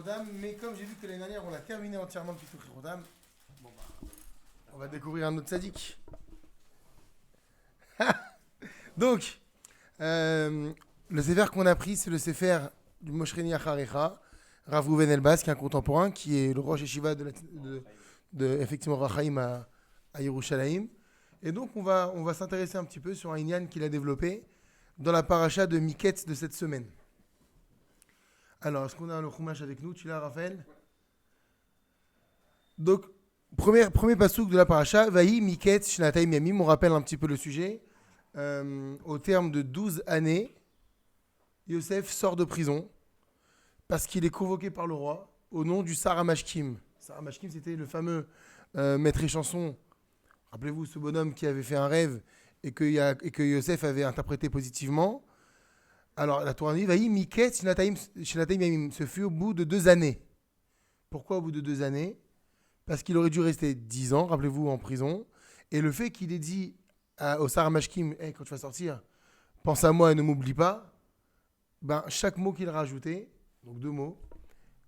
Rodam, mais comme j'ai vu que l'année dernière on a terminé entièrement le Pitouk Rodam, bon bah, on va découvrir un autre sadique. Donc, le Sefer qu'on a pris, c'est le Sefer du Moshreni Acharecha, Rav Rouven Elbaz, qui est un contemporain, qui est le Rosh Yeshiva de effectivement Rachaim à Yerushalayim. Et donc, on va s'intéresser un petit peu sur un inyan qu'il a développé dans la paracha de Miketz de cette semaine. Alors, est-ce qu'on a le Chumash avec nous? Tu l'as, Raphaël? Donc, premier pasouk de la paracha, Vahi Miketz Shnataim Yamim, on rappelle un petit peu le sujet. Au terme de 12 années, Yosef sort de prison parce qu'il est convoqué par le roi au nom du Saramashkim. Saramashkim, c'était le fameux maître et chanson. Rappelez-vous ce bonhomme qui avait fait un rêve et que Yosef avait interprété positivement. Alors la Torah dit Vahi Miketz Shnataim Yamim. Ce fut au bout de 2 années. Pourquoi au bout de 2 années? Parce qu'il aurait dû rester 10 ans, rappelez-vous, en prison. Et le fait qu'il ait dit au Saramashkim, hey, quand tu vas sortir, pense à moi et ne m'oublie pas, ben, chaque mot qu'il rajoutait, donc 2 mots,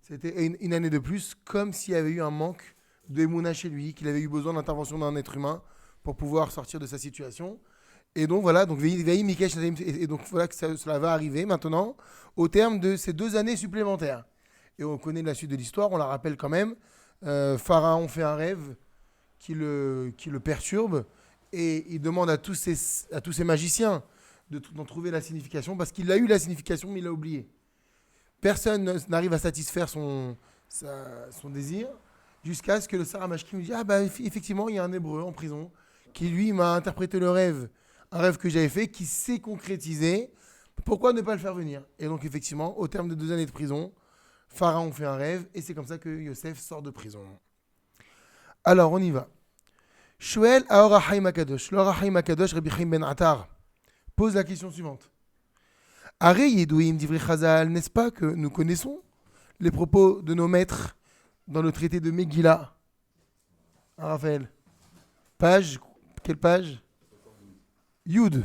c'était une année de plus, comme s'il y avait eu un manque de Emouna chez lui, qu'il avait eu besoin d'intervention d'un être humain pour pouvoir sortir de sa situation. Et donc voilà, donc Vahi Miketz, et donc voilà que cela va arriver maintenant au terme de ces 2 années supplémentaires. Et on connaît la suite de l'histoire, on la rappelle quand même. Pharaon fait un rêve qui le perturbe et il demande à tous ces magiciens d'en trouver la signification parce qu'il a eu la signification mais il l'a oublié. Personne n'arrive à satisfaire son désir jusqu'à ce que le Saramashkim lui dise effectivement il y a un hébreu en prison qui lui m'a interprété le rêve, un rêve que j'avais fait qui s'est concrétisé. Pourquoi ne pas le faire venir? Et donc effectivement au terme de 2 années de prison, Pharaon fait un rêve et c'est comme ça que Yosef sort de prison. Alors on y va. Shmuel Aor HaChaim HaKadosh. Le HaChaim HaKadosh, Rabbi Chaim ben Attar, pose la question suivante. Arei Yedouim Divrei Chazal, n'est-ce pas que nous connaissons les propos de nos maîtres dans le traité de Megillah? Raphaël. Page, quelle page? Yud.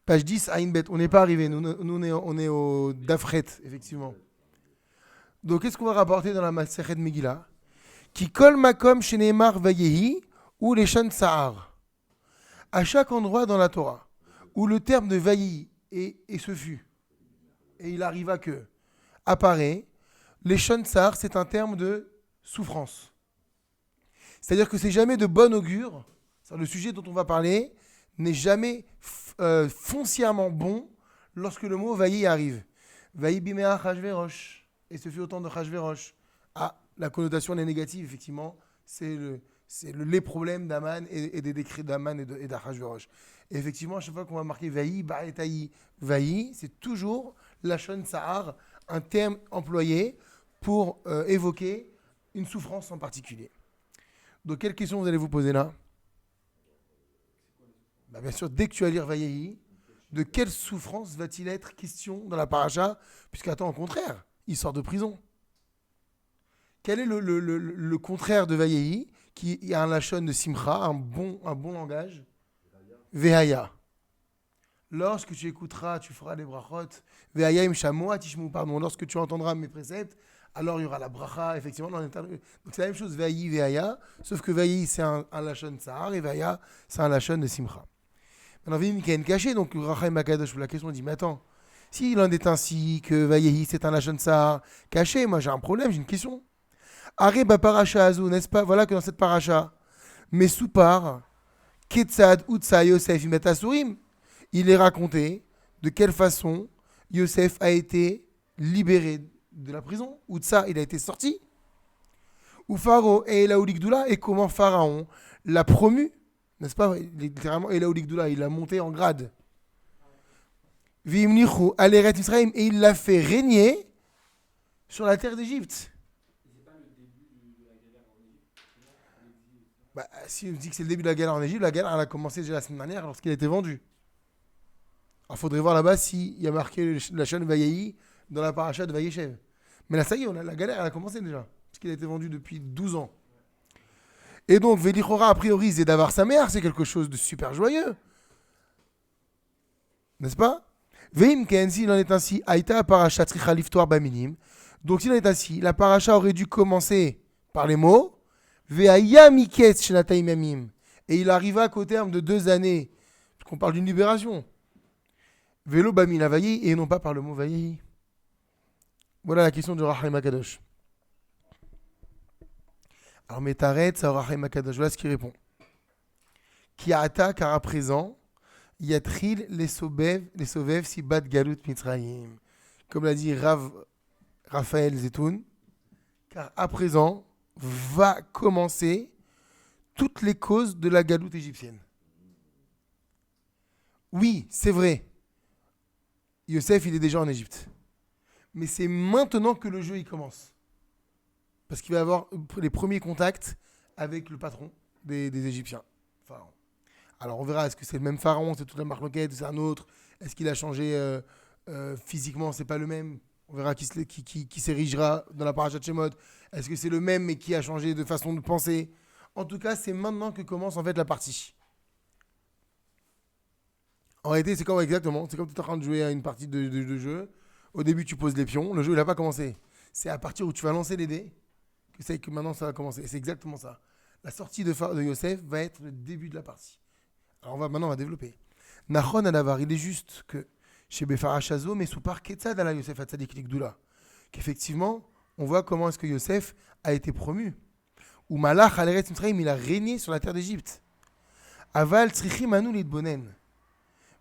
Page 10, Aïn Bet. On n'est pas arrivé, nous on est au Dafret, effectivement. Donc qu'est-ce qu'on va rapporter dans la Masechet de Megillah? Qui kol makom sheneemar vayehi ou les shan sahar. À chaque endroit dans la Torah où le terme de vayehi et ce fut, et il arriva que, apparaît, les shan sahar, c'est un terme de souffrance. C'est-à-dire que c'est jamais de bon augure. Le sujet dont on va parler n'est jamais foncièrement bon lorsque le mot vayehi arrive. Vayehi bimea Achashverosh. Et ce fut autant de Achashverosh. La connotation est négative, effectivement. C'est les problèmes d'Aman et des décrets d'Aman et d'Achashverosh. Et effectivement, à chaque fois qu'on va marquer Vahi, Ba'etahi, Vahi, c'est toujours Lashon Sahar, un terme employé pour évoquer une souffrance en particulier. Donc, quelle question vous allez vous poser là? Bien sûr, dès que tu vas lire Vayehi, de quelle souffrance va-t-il être question dans la paracha? Puisqu'attends, au contraire, il sort de prison. Quel est le contraire de Vayehi, qui a un lachon de Simcha, un bon langage? Vehaya. Lorsque tu écouteras, tu feras les brachot. Vehaya im shamoa tishmu, pardon. Lorsque tu entendras mes préceptes, alors il y aura la bracha, effectivement. Donc c'est la même chose, Vayehi, Vehaya, sauf que Vayehi c'est un lachon de Sahar et Vehaya c'est un lachon de Simcha. Maintenant, Vayehi Mikaen caché, donc Rachaim HaKadosh, la question dit, mais attends, s'il en est ainsi, que Vayehi c'est un lachon de Sahar caché, moi j'ai un problème, j'ai une question. Areba paracha azou, n'est-ce pas? Voilà que dans cette paracha, Mesupar, Ketzad Utsa Yosef Imet Asurim, il est raconté de quelle façon Yosef a été libéré de la prison. Utsa, il a été sorti. Ou Pharaon et Elaoulikdoula, et comment Pharaon l'a promu, n'est-ce pas? Littéralement, Elaoulikdoula, il l'a monté en grade. Vimnichu Aleret Israël, et il l'a fait régner sur la terre d'Égypte. Si on dit que c'est le début de la galère en Égypte, la galère elle a commencé déjà la semaine dernière lorsqu'il a été vendu. Alors il faudrait voir là-bas s'il y a marqué la chaîne Vayehi dans la paracha de Vayeshev. Mais là ça y est, la galère elle a commencé déjà, puisqu'il a été vendu depuis 12 ans. Et donc Velichora a priori Zédavar sa mère, c'est quelque chose de super joyeux. N'est-ce pas? Veim Kenzi, il en est ainsi, Aïta paracha tricha liftoar baminim, Donc s'il est assis, la paracha aurait dû commencer par les mots Ve'aya miketz shenatayim yamim. Et il arriva qu'au terme de 2 années, parce qu'on parle d'une libération, Velo bamina vayi, et non pas par le mot vayi. Voilà la question de Rahim Akadosh. Alors Metaret, ça Rahim Akadosh, voilà ce qu'il répond. Qui ata, car à présent, Yatril les sovev si bat galut mitzrayim. Comme l'a dit Raphaël Zetoun, car à présent va commencer toutes les causes de la galoute égyptienne. Oui, c'est vrai. Yosef, il est déjà en Égypte. Mais c'est maintenant que le jeu il commence. Parce qu'il va avoir les premiers contacts avec le patron des Égyptiens. Pharaon. Alors on verra, est-ce que c'est le même pharaon, c'est toute la marloquette, c'est un autre. Est-ce qu'il a changé physiquement, c'est pas le même. On verra qui s'érigera dans la paracha de Shemot. Est-ce que c'est le même mais qui a changé de façon de penser? En tout cas, c'est maintenant que commence en fait la partie. En réalité, c'est comme exactement, c'est comme tu es en train de jouer à une partie de jeu. Au début, tu poses les pions, le jeu il n'a pas commencé. C'est à partir où tu vas lancer les dés que c'est que maintenant ça va commencer. Et c'est exactement ça. La sortie de Yosef va être le début de la partie. Alors maintenant on va développer. Nachon Adavar, il est juste que chez Befarachazo, mais sous par Ketzad ala Yosef Hatzadik Likdoula, qu'effectivement, on voit comment est-ce que Yosef a été promu. Ou Malach al Eretz Mitzrayim, il a régné sur la terre d'Égypte. Aval Tzrichim anu litbonen.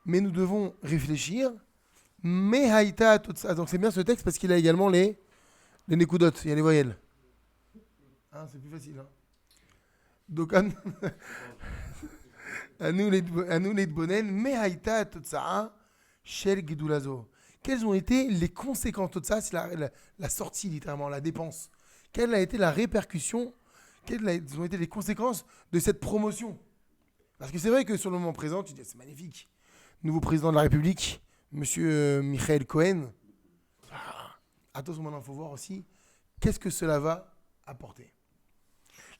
Mais nous devons réfléchir. Mais Haïta, donc c'est bien ce texte parce qu'il a également les nekudot, il y a les voyelles. Ah, c'est plus facile. Hein. Donc, anu litbonen, mais Haïta Totsa'a shel Gidulazo. Quelles ont été les conséquences de ça? C'est la sortie, littéralement, la dépense. Quelle a été la répercussion? Quelles ont été les conséquences de cette promotion? Parce que c'est vrai que sur le moment présent, tu dis c'est magnifique. Nouveau président de la République, monsieur Michael Cohen. Attention, maintenant, il faut voir aussi qu'est-ce que cela va apporter.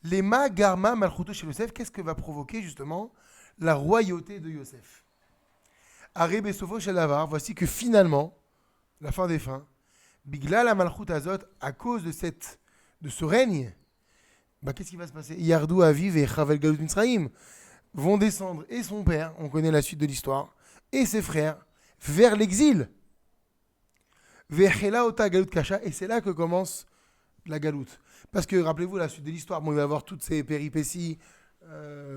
Lema Garma Malchuto chez Yosef, qu'est-ce que va provoquer justement la royauté de Yosef? Arebe Sofo Shelavar, voici que finalement, la fin des fins, Bigla la Malchut Azot, à cause de ce règne, qu'est-ce qui va se passer? Yardou Aviv et Chavel Galut Mitzrayim vont descendre, et son père, on connaît la suite de l'histoire, et ses frères, vers l'exil. Vechela Ota Galut Kasha, et c'est là que commence la galoute. Parce que, rappelez-vous, la suite de l'histoire, il va y avoir toutes ces péripéties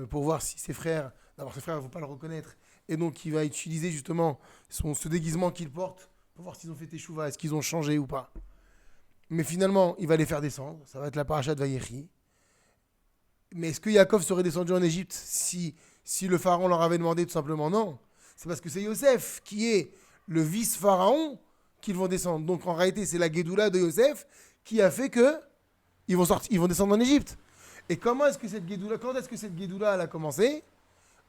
pour voir si ses frères, d'abord ses frères, il ne faut pas le reconnaître, et donc il va utiliser justement ce déguisement qu'il porte pour voir s'ils ont fait teshuva, est-ce qu'ils ont changé ou pas. Mais finalement, il va les faire descendre, ça va être la paracha de Vayechi. Mais est-ce que Yaakov serait descendu en Égypte si le pharaon leur avait demandé? Tout simplement non. C'est parce que c'est Yosef qui est le vice-pharaon qu'ils vont descendre. Donc en réalité, c'est la Gédoula de Yosef qui a fait que ils vont descendre en Égypte. Et quand est-ce que cette Gédoula elle a commencé?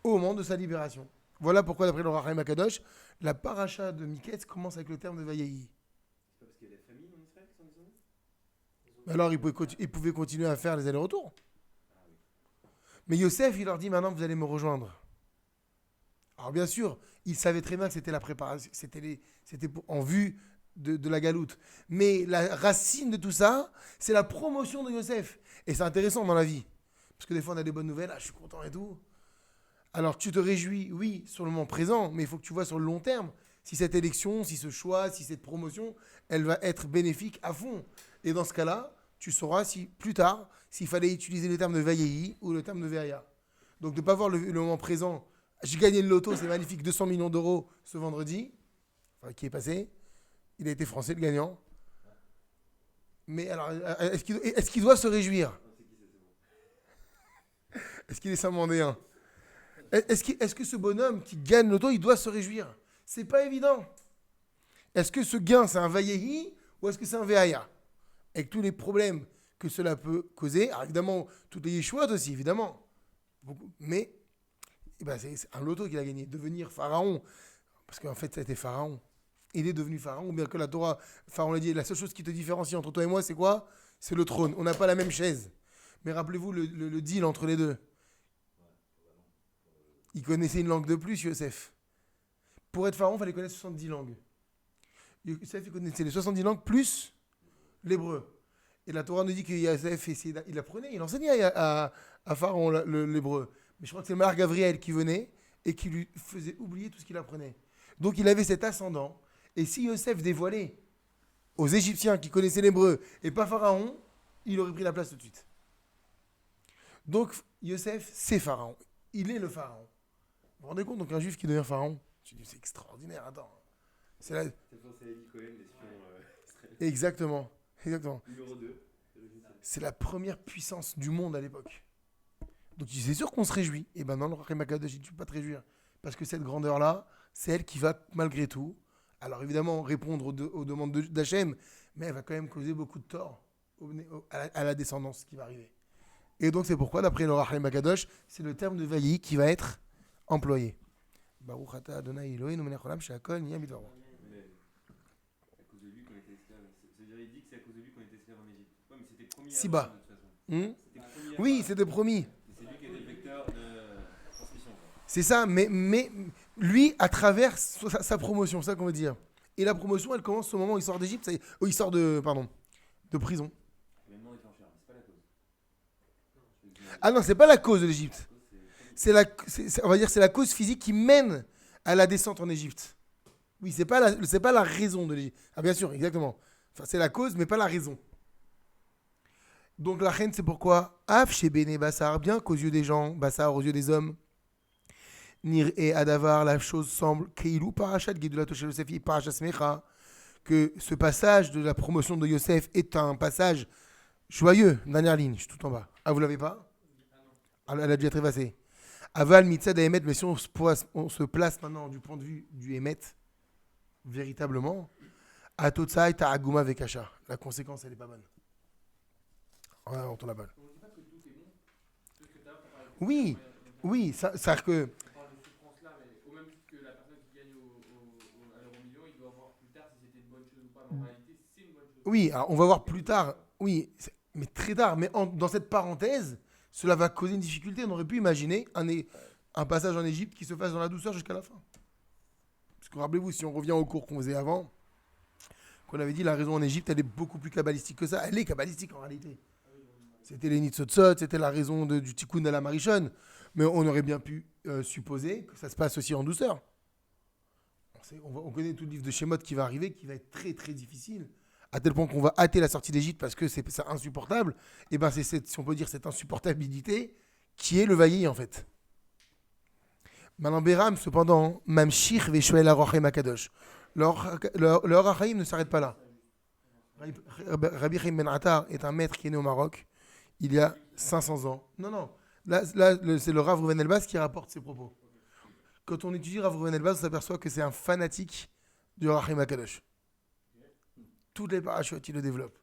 Au moment de sa libération. Voilà pourquoi, d'après le Rachem Akadosh, la paracha de Miketz commence avec le terme de Vayahi. C'est pas parce qu'il y a des familles en Israël qui sont descendues? Alors ils pouvaient continuer à faire les allers-retours. Mais Yosef, il leur dit maintenant vous allez me rejoindre. Alors bien sûr, il savait très bien que c'était la préparation, c'était en vue de la galoute. Mais la racine de tout ça, c'est la promotion de Yosef. Et c'est intéressant dans la vie. Parce que des fois on a des bonnes nouvelles, je suis content et tout. Alors tu te réjouis, oui, sur le moment présent, mais il faut que tu vois sur le long terme si cette élection, si ce choix, si cette promotion, elle va être bénéfique à fond. Et dans ce cas-là, tu sauras si plus tard, s'il fallait utiliser le terme de Vayehi ou le terme de Veaya. Donc de ne pas voir le moment présent. J'ai gagné le loto, c'est magnifique, 200 millions d'euros ce vendredi, qui est passé. Il a été français, le gagnant. Mais alors, est-ce qu'il doit se réjouir? Est-ce qu'il est samandéen? Est-ce que ce bonhomme qui gagne le loto, il doit se réjouir? C'est pas évident. Est-ce que ce gain, c'est un Vayehi ou est-ce que c'est un Veaya? Avec tous les problèmes que cela peut causer. Alors évidemment, toutes les Yeshuot aussi, évidemment. Mais c'est un loto qu'il a gagné. Devenir pharaon, parce qu'en fait, ça a été pharaon. Il est devenu pharaon, ou bien que la Torah, pharaon l'a dit, la seule chose qui te différencie entre toi et moi, c'est quoi? C'est le trône. On n'a pas la même chaise. Mais rappelez-vous le deal entre les deux. Il connaissait une langue de plus, Yosef. Pour être pharaon, il fallait connaître 70 langues. Yosef, il connaissait les 70 langues plus l'hébreu. Et la Torah nous dit que Yosef il apprenait, il enseignait à Pharaon l'hébreu. Mais je crois que c'est le malach Gabriel qui venait et qui lui faisait oublier tout ce qu'il apprenait. Donc il avait cet ascendant. Et si Yosef dévoilait aux Égyptiens qui connaissaient l'hébreu et pas Pharaon, il aurait pris la place tout de suite. Donc Yosef, c'est Pharaon. Il est le Pharaon. Vous vous rendez compte, donc un juif qui devient Pharaon? Je dis, c'est extraordinaire, attends. C'est la... C'est Eli Cohen, l'espion israélien. Exactement. Numéro 2. C'est la première puissance du monde à l'époque. Donc c'est sûr qu'on se réjouit. Et ben non, le Rachem Akadosh, tu ne peux pas te réjouir. Parce que cette grandeur-là, c'est elle qui va, malgré tout, alors évidemment, répondre aux demandes d'Hachem, mais elle va quand même causer beaucoup de tort à la descendance qui va arriver. Et donc c'est pourquoi, d'après le Rachem Akadosh, c'est le terme de Vayi qui va être employé. Baruch ata Adonai Eloheinu melech haolam she'akol nהיה bidvaro. À cause de lui qu'on était esclave. C'est-à-dire, il dit que c'est à cause de lui qu'on était esclave en Égypte. Ouais, mais c'était promis Si avant, bas. de toute façon. C'était promis Oui, avant. c'était promis. Et c'est lui qui était le vecteur de transmission. C'est ça, mais lui, à travers sa promotion, c'est ça qu'on veut dire. Et la promotion, elle commence au moment où il sort d'Égypte, il sort de prison. Événement déclencheur, c'est pas la cause. Ah non, c'est pas la cause de l'Égypte. On va dire c'est la cause physique qui mène à la descente en Égypte. Oui, c'est pas la raison de l'Égypte. Ah bien sûr, exactement. Enfin, c'est la cause, mais pas la raison. Donc la reine, c'est pourquoi Af chez Béné Bassar, bien qu'aux yeux des gens, Bassar aux yeux des hommes, Nir et Adavar, la chose semble Keilou Parashat Gedulat Yosef Parashat Smecha, que ce passage de la promotion de Yosef est un passage joyeux. Dernière ligne, je suis tout en bas. Ah, vous l'avez pas? Elle a dû être effacée. Aval mitzad Emet, mais si on se place maintenant du point de vue du Emet, véritablement, Atotsai Ta'aguma Vekasha. La conséquence, elle n'est pas bonne. On tourne la balle. Oui, c'est-à-dire que. On parle de souffrance là, mais au même titre que la personne qui gagne à l'euro million, il doit voir plus tard si c'était une bonne chose ou pas. Mais en réalité, c'est une bonne chose. Oui, alors on va voir plus tard. Oui, mais très tard. Mais dans cette parenthèse, cela va causer une difficulté. On aurait pu imaginer un passage en Égypte qui se fasse dans la douceur jusqu'à la fin. Parce que rappelez-vous, si on revient au cours qu'on faisait avant, qu'on avait dit la raison en Égypte, elle est beaucoup plus kabbalistique que ça. Elle est kabbalistique en réalité. C'était les Nitzotzot, c'était la raison du Tikkun à la Marichon. Mais on aurait bien pu supposer que ça se passe aussi en douceur. On connaît tout le livre de Shemot qui va arriver, qui va être très très difficile, à tel point qu'on va hâter la sortie d'Égypte parce que c'est insupportable. Et bien c'est si on peut dire cette insupportabilité qui est le vailli en fait. Maintenant Béram cependant, Mamshir Veshuel Arochem Akadosh. Leur Achaïm ne s'arrête pas là. Rabbi Chaim Ben Attar est un maître qui est né au Maroc il y a 500 ans. Non. Là c'est le Rav Reuven Elbaz qui rapporte ses propos. Quand on étudie Rav Reuven Elbaz, on s'aperçoit que c'est un fanatique du Rachim Akadosh. Toutes les parachutes, il le développe.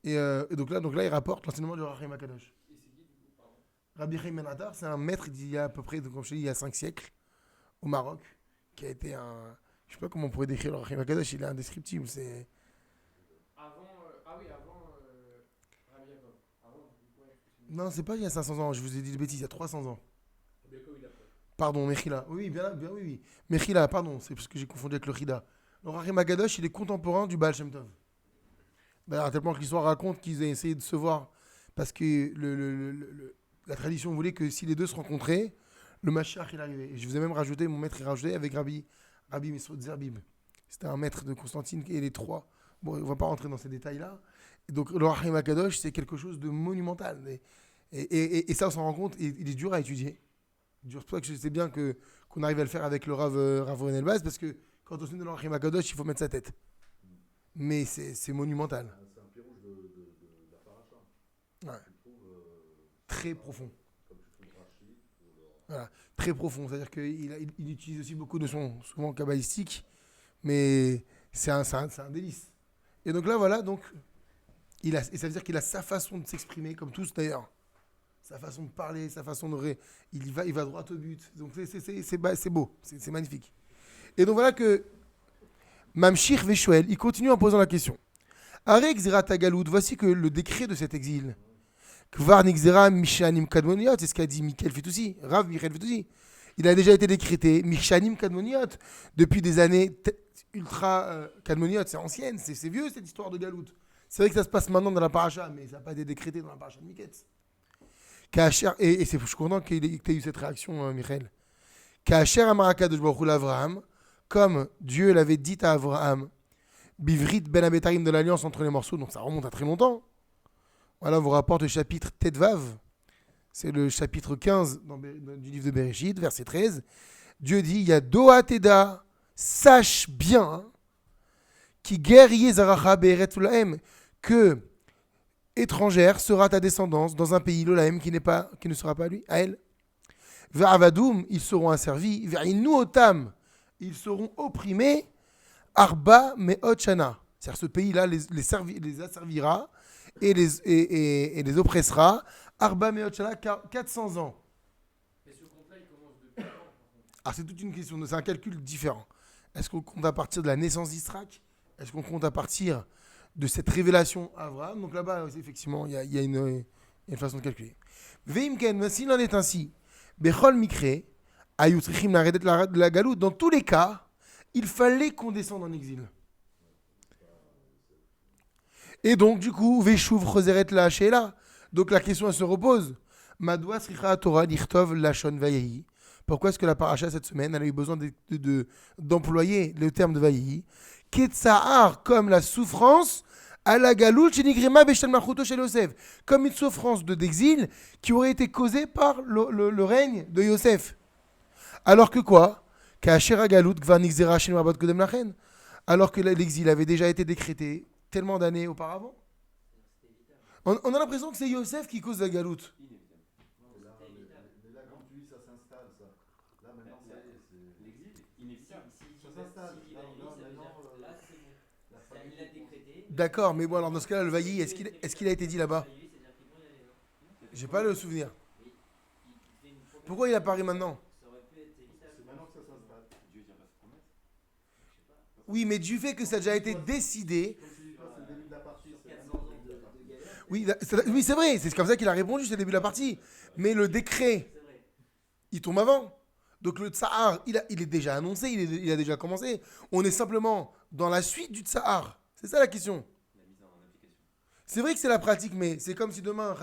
Et donc là, il rapporte l'enseignement du Rachim Akadosh. Rabbi Chaim Ben Attar, c'est un maître d'il y a à peu près, comme je dis, il y a 5 siècles, au Maroc, qui a été un... Je sais pas comment on pourrait décrire le Rachim Akadosh, il est indescriptible. C'est... Avant Rabbi Yaakov. Non, c'est pas il y a 500 ans, je vous ai dit des bêtises, il y a 300 ans. Pardon, Mechila. Oui. Mechila, pardon, c'est parce que j'ai confondu avec le Chida. Le Rachim Akadosh, il est contemporain du Baal Shem Tov. D'ailleurs, à tel point que l'histoire raconte qu'ils ont essayé de se voir parce que la tradition voulait que si les deux se rencontraient, le Mashiach il arrivait. Et je vous ai même rajouté, mon maître il rajouté avec Rabbi Mesrod Zerbib. C'était un maître de Constantine et les trois. Bon, on ne va pas rentrer dans ces détails-là. Et donc, le Rachim Akadosh, c'est quelque chose de monumental. Et ça, on s'en rend compte, il est dur à étudier. C'est pour ça que je sais bien qu'on arrive à le faire avec le Rav Reuven Elbaz, parce que quand on se met dans le Rachim Akadosh, il faut mettre sa tête. Mais c'est monumental. C'est un pirouge de la paracha. Ouais. Tu trouves, Très profond. comme tu trouves Rachid. Voilà, très profond. C'est-à-dire qu'il utilise aussi beaucoup de sons, souvent kabbalistiques, mais c'est un délice. Et donc là, voilà, et ça veut dire qu'il a sa façon de s'exprimer, comme tous d'ailleurs. Sa façon de parler, sa façon de... Il va droit au but. Donc c'est beau, c'est magnifique. Et donc voilà que Mamshir Veshuel, il continue en posant la question. Arek Zera Tagalout, voici que le décret de cet exil. Kvar Nixera Mishanim Kadmoniot, c'est ce qu'a dit Michael Fitoussi, Rav Michael Fitoussi. Il a déjà été décrété Mishanim Kadmoniot depuis des années ultra Kadmoniot, c'est ancienne, c'est vieux cette histoire de Galout. C'est vrai que ça se passe maintenant dans la paracha, mais ça n'a pas été décrété dans la paracha de Miketz. Et je suis content que tu aies eu cette réaction, Michael. Kacher Amarakadosh Baruch Hu l'Avraham, comme Dieu l'avait dit à Avraham, Bivrit Ben Abetarim de l'alliance entre les morceaux, donc ça remonte à très longtemps. Voilà, on vous rapporte le chapitre Tetvav, c'est le chapitre 15 du livre de Bereshit, verset 13. Dieu dit, il y a Doa Teda, sache bien, qui guerrier Zaracha Be'eret Ulahem, que étrangère sera ta descendance dans un pays l'Olahem qui ne sera pas lui, à elle. Ve'avadoum, ils seront asservis. Ve'inu otam, ils seront opprimés. Arba me'ot shana. C'est-à-dire ce pays-là les asservira et les oppressera. Arba me'ot shana, 400 ans. Et ce compte-là, il commence depuis quand? Alors c'est toute une question, c'est un calcul différent. Est-ce qu'on compte à partir de la naissance d'Israël? Est-ce qu'on compte à partir de cette révélation à Abraham? Donc là-bas, effectivement, il y a une façon de calculer. Veimken, s'il en est ainsi, Bechol Mikre, Ayutrichim la Galout, dans tous les cas, il fallait qu'on descende en exil. Et donc, du coup, Veshuv Choseret la Sheela. Donc la question elle se repose. Madoua Sricha Torah Lichtov Lashon Vayehi. Pourquoi est-ce que la paracha cette semaine, elle a eu besoin d'employer le terme de Vayehi? Ketsahar, comme la souffrance, à la Galout, chez Nigrima, Beshel Malchuto, chez Yosef. Comme une souffrance d'exil qui aurait été causée par le règne de Yosef. Alors que quoi? Alors que l'exil avait déjà été décrété tellement d'années auparavant. On a l'impression que c'est Yosef qui cause la galoute. Inévitable. Mais là, quand tu dis ça s'installe, ça. Là, maintenant, ça y est, c'est. L'exil est inévitable. Ça s'installe. Il l'a décrété. D'accord, mais bon, alors dans ce cas-là, le vailli, est-ce qu'il a été dit là-bas? J'ai pas le souvenir. Pourquoi il apparaît maintenant? C'est maintenant que ça s'installe. Dieu tient pas ses promesses. Oui, mais du fait que ça a déjà été décidé. Comme tu dis pas, c'est le début de la partie. C'est 400 ans de galère. Oui, c'est vrai, c'est comme ça qu'il a répondu, c'est le début de la partie. Mais le décret, C'est vrai. il tombe avant. Donc le Tsahar, il est déjà annoncé, il a déjà commencé. On est simplement dans la suite du Tsahar. C'est ça la question. La mise en application. C'est vrai que c'est la pratique, mais c'est comme si demain,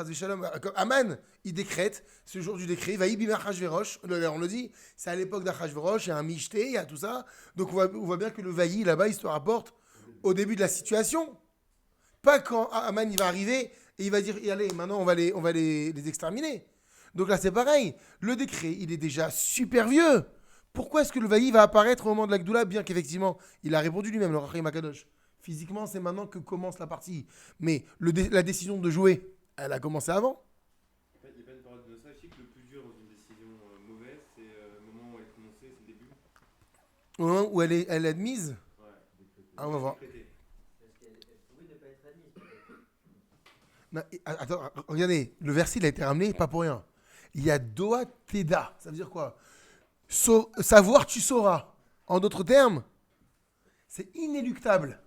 Aman, il décrète, ce jour du décret, va y bimar Hachverosh, on le dit, c'est à l'époque d'Achashverosh, il y a un Michté, il y a tout ça. Donc on voit bien que le vailli, là-bas, il se rapporte au début de la situation. Pas quand Aman, il va arriver et il va dire, allez, maintenant, on va les exterminer. Donc là, c'est pareil. Le décret, il est déjà super vieux. Pourquoi est-ce que le vailli va apparaître au moment de la Gdoula, bien qu'effectivement, il a répondu lui-même, le Rachim Akadosh. Physiquement, c'est maintenant que commence la partie. Mais la décision de jouer, elle a commencé avant. Il n'y a pas une période de ça. Je sais que le plus dur dans une décision mauvaise, c'est le moment où elle est prononcée, c'est le début. Au moment où elle est admise. Ouais. Ah, on va voir. Décrété. Parce qu'elle pouvait ne pas être admise. peut-être. Non, attends, regardez, le verset, il a été ramené, pas pour rien. Il y a Doa Teda. Ça veut dire quoi? Savoir, tu sauras. En d'autres termes, c'est inéluctable.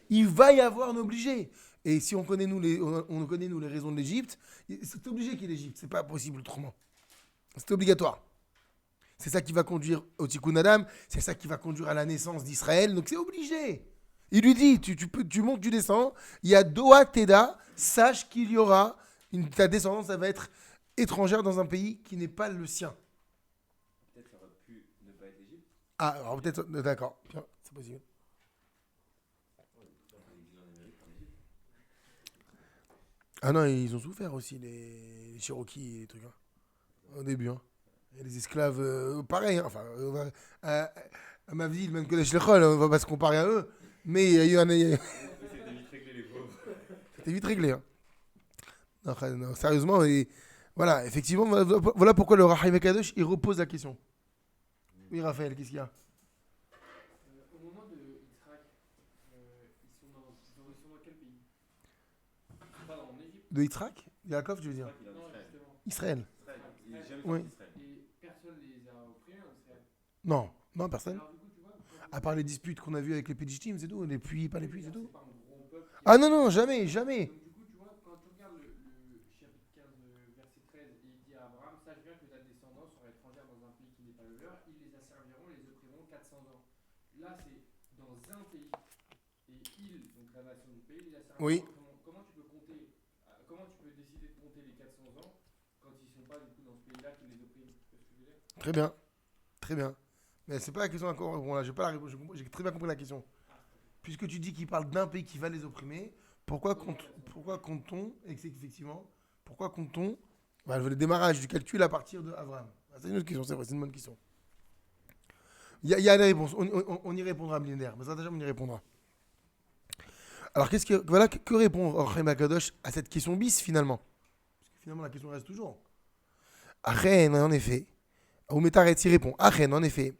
Il va y avoir un obligé. Et si on connaît, on connaît, nous, les raisons de l'Égypte, c'est obligé qu'il y ait l'Égypte. C'est pas possible autrement. C'est obligatoire. C'est ça qui va conduire au Tikkun Adam. C'est ça qui va conduire à la naissance d'Israël. Donc c'est obligé. Il lui dit, tu montes, tu descends. Il y a Doa Teda. Sache qu'il y aura, ta descendance, ça va être étrangère dans un pays qui n'est pas le sien. Peut-être ça aurait pu ne pas être l'Égypte. Ah, alors peut-être, d'accord. Tiens, c'est possible. L'exil en Amérique, en Égypte. Ah non, ils ont souffert aussi, les Cherokees et les trucs. Hein. Au début. Hein. Et les esclaves, pareil. Hein. Enfin, à ma ville, même que les Shlechol, on va pas se comparer à eux. Mais il y a eu un. C'était vite réglé, les pauvres. C'était vite réglé. Hein. Non, sérieusement, et voilà, effectivement, voilà pourquoi le Rahim Kadosh, il repose la question. Oui, Raphaël, qu'est-ce qu'il y a? Au moment de Yitzhak, ils sont dans quel pays? Pas en Égypte. De Yitzhak? Yaakov, tu veux dire? Il a Non, Israël. justement. Israël. Israël. Il est jamais Oui. sorti d'Israël. Et personne les a opprimés en Israël. Non, personne. Alors du coup, tu vois, À part les disputes qu'on a vues avec les Pédichtim, c'est tout. Les puits, pas les puits, c'est tout. c'est pas un gros peuple. Ah non, jamais, jamais. Donc du coup, tu vois, quand tu regardes le chapitre 15, verset 13, et il dit à Abraham, sache bien que ta descendance sera étrangère dans un pays qui n'est pas le leur, ils les asserviront, les opprimeront 400 ans. Là, c'est dans un pays. Et ils, donc la nation du pays, les asserviront, Oui. opprimeront pas du coup dans ce pays-là qui les opprime. Tu vois ce que je veux dire? Très bien. Très bien. Mais c'est pas la question encore. Bon, là, j'ai pas la réponse. J'ai très bien compris la question. Puisque tu dis qu'il parle d'un pays qui va les opprimer, pourquoi compte-t-on, et que c'est qu'effectivement, pourquoi compte-t-on le démarrage du calcul à partir de Abraham? C'est une autre question, c'est vrai, c'est une bonne question. Il y a des réponses. On y répondra, Blinder. Mais ça, déjà, on y répondra. Alors, que répond Orchem Akadosh à cette question bis, finalement? Parce que finalement, la question reste toujours. Achen, en effet. Oumetaretz y répond. Achen, en effet.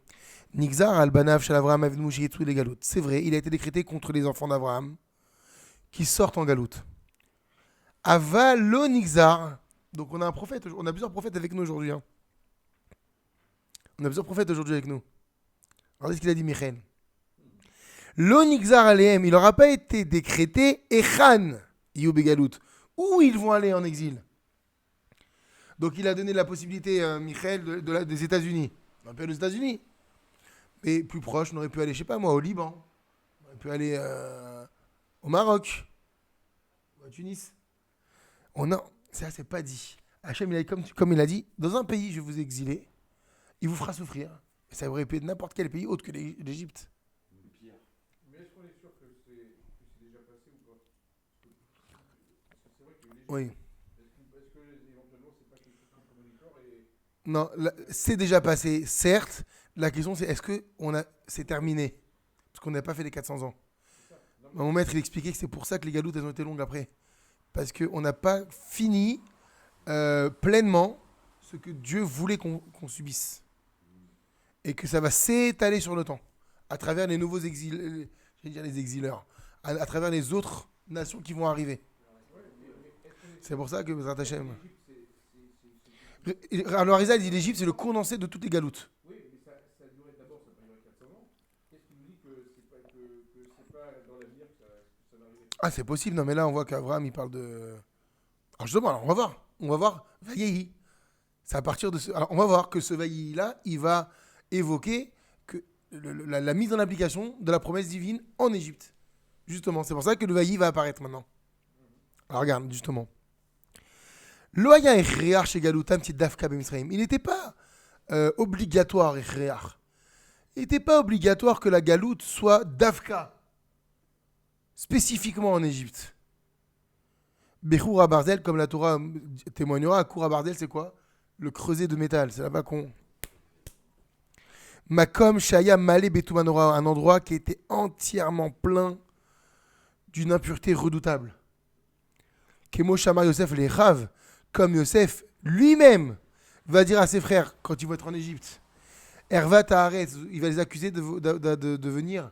Nixar al-Banav shel Avraham avinu sheyetzu les galoutes. C'est vrai, il a été décrété contre les enfants d'Abraham qui sortent en galoute. Avalo Nixar. Donc, on a un prophète. On a plusieurs prophètes avec nous aujourd'hui. Hein. On a plusieurs prophètes aujourd'hui avec nous. Regardez ce qu'il a dit, Michel. L'onixar alehem, il n'aura pas été décrété Echan Yubegalout, où ils vont aller en exil. Donc il a donné la possibilité, Michel, des États-Unis. On aurait pu aller aux États-Unis. Mais plus proche, on aurait pu aller, je sais pas moi, au Liban. On aurait pu aller au Maroc. Ou à Tunis. Ça, c'est pas dit. Hachem, comme il a dit, dans un pays, je vais vous exiler. Il vous fera souffrir. Et ça aurait pu être n'importe quel pays autre que l'Égypte. Mais est-ce qu'on est sûr que c'est déjà passé ou pas? Parce que c'est vrai que l'Égypte, Oui. est-ce que éventuellement c'est pas quelque chose qui est contradictoire et... Non, c'est déjà passé, certes. La question, c'est est-ce que c'est terminé? Parce qu'on n'a pas fait les 400 ans. Mon maître, il expliquait que c'est pour ça que les galoutes, elles ont été longues après. Parce qu'on n'a pas fini pleinement ce que Dieu voulait qu'on subisse. Et que ça va s'étaler sur le temps. À travers les nouveaux exils, j'allais dire les exileurs, à travers les autres nations qui vont arriver. C'est pour ça que Bezrat Hashem. Alors Arizal dit l'Égypte, c'est le condensé de toutes les galoutes. Oui, mais ça a duré d'abord, ça a duré 400 ans. Qu'est-ce qui nous dit que c'est pas dans l'avenir que ça va arriver? Ah, c'est possible. Non, mais là, on voit qu'Abraham, il parle de... Alors justement, alors, on va voir. On va voir Vayehi. C'est à partir de ce... Alors, on va voir que ce Vayehi-là, il va évoquer que la mise en application de la promesse divine en Égypte. Justement, c'est pour ça que le Vayehi va apparaître maintenant. Alors regarde, justement. Loya Echrear chez Galoutam, petit Dafka B'Misraïm. Il n'était pas obligatoire, Echrear. Il n'était pas obligatoire que la galoute soit Dafka, spécifiquement en Égypte. Bechoura Barzel, comme la Torah témoignera, Koura Barzel, c'est quoi? Le creuset de métal, c'est là-bas qu'on... Makom Shaya Malé Betoumanora, un endroit qui était entièrement plein d'une impureté redoutable. Kemo Shama Yosef les Rav, comme Yosef lui-même va dire à ses frères quand ils vont être en Égypte, Erva Taharet, il va les accuser de venir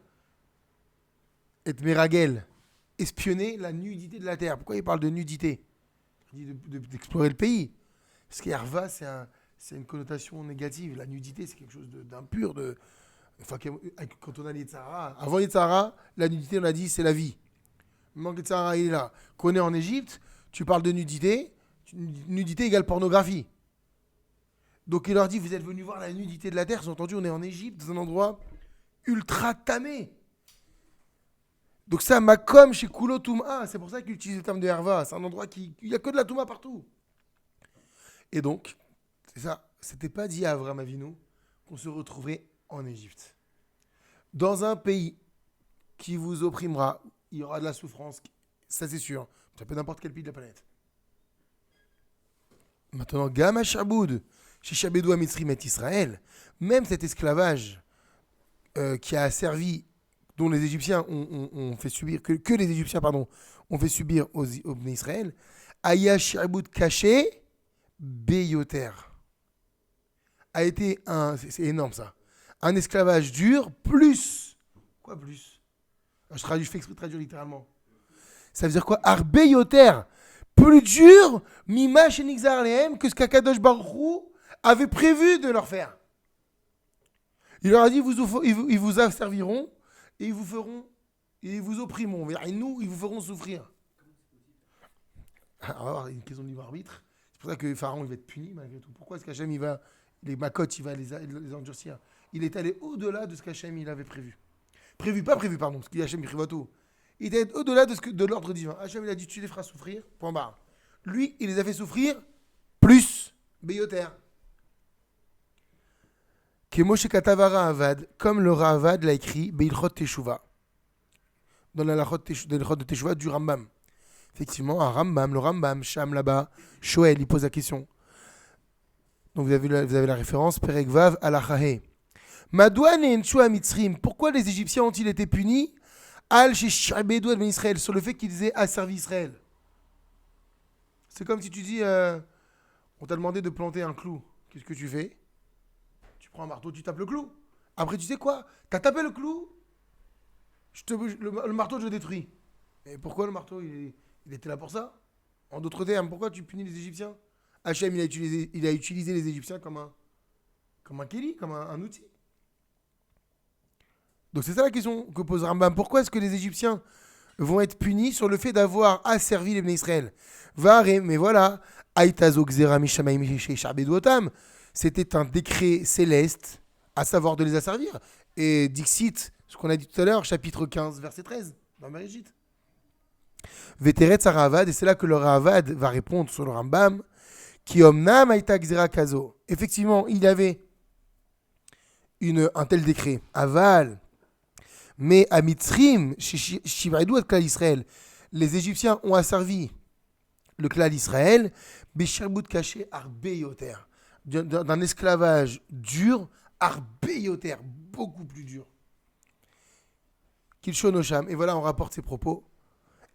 et Meragel, espionner la nudité de la terre. Pourquoi il parle de nudité? Il dit d'explorer le pays. Parce qu'Erva, c'est une connotation négative. La nudité, c'est quelque chose d'impur. Enfin, quand on a l'Yetzara, avant l'Yetzara, la nudité, on a dit, c'est la vie. Le manque d'Yetzara, il est là. Qu'on est en Égypte, tu parles de nudité, nudité égale pornographie. Donc il leur dit, vous êtes venus voir la nudité de la terre. Ils ont entendu, on est en Égypte, dans un endroit ultra tamé. Donc ça, Makom chez Kulo Touma, c'est pour ça qu'il utilise le terme de Herva. C'est un endroit il n'y a que de la Touma partout. Et donc, c'est ça. C'était pas dit à Avraham Avinu qu'on se retrouverait en Égypte. Dans un pays qui vous opprimera, il y aura de la souffrance, ça c'est sûr. Ça peut n'importe quel pays de la planète. Maintenant, Gama Shaboud, chez Shabedou Amitzrim et Israël, même cet esclavage qui a servi, dont les Égyptiens ont fait subir, que les Égyptiens, ont fait subir aux Bnei Israël, Aya Shaboud caché, Beyoter. A été c'est énorme ça, un esclavage dur, plus, quoi plus? Je fais exprès de traduire littéralement. Ça veut dire quoi? Arbeyoter, plus dur, Mima Shenixar Lehem, que ce qu'Akadosh Baruch Hu avait prévu de leur faire. Il leur a dit, ils vous asserviront et ils vous opprimeront. Et nous, ils vous feront souffrir. Alors, on va avoir une question de libre arbitre. C'est pour ça que Pharaon il va être puni malgré tout. Pourquoi est-ce qu'Hachem, les macotes, il va les endurcir? Il est allé au-delà de ce qu'Hachem il avait prévu. Pas prévu, pardon, parce qu'il y a Hachem qui prévoit tout. Il est au-delà de l'ordre divin. Hachem, il a dit, tu les feras souffrir, point barre. Lui, il les a fait souffrir plus Beyoter. Kemoshe Katavara Avad, comme le Ravad l'a écrit, Beilchot Teshuva. Dans la Lachot de Teshuva du Rambam. Effectivement, un Rambam, le Rambam, Sham là-bas, Shoel, il pose la question. Donc vous avez la référence, Perek Vav Alachahe. Madouane et Nshua Mitzrim, pourquoi les Égyptiens ont-ils été punis Al Sheshabedou Ben Israël, sur le fait qu'ils aient asservi Israël. C'est comme si tu dis, on t'a demandé de planter un clou. Qu'est-ce que tu fais? Tu prends un marteau, tu tapes le clou. Après, tu sais quoi? T'as tapé le clou, le marteau, je le détruis. Et pourquoi le marteau, il était là pour ça? En d'autres termes, pourquoi tu punis les Égyptiens? Hachem, il a utilisé les Égyptiens comme un kéli, comme un outil. Donc c'est ça la question que pose Rambam. Pourquoi est-ce que les Égyptiens vont être punis sur le fait d'avoir asservi les Bnei Israël? Mais voilà, Aïtazo Xera Mishamaim Shabedouotam, c'était un décret céleste, à savoir de les asservir. Et Dixit, ce qu'on a dit tout à l'heure, chapitre 15, verset 13, dans Bereshit. Veteret Saravad, et c'est là que le Ravad va répondre sur le Rambam, qui omnam Aïta Xera Kazo. Effectivement, il y avait un tel décret. Aval. Mais à Mitzrim, Shivaïdou et Klal Israël, les Égyptiens ont asservi le Klal Israël, Besherbout caché Arbeyoter, d'un esclavage dur, Arbeyoter, beaucoup plus dur. Kilshonosham, et voilà, on rapporte ses propos.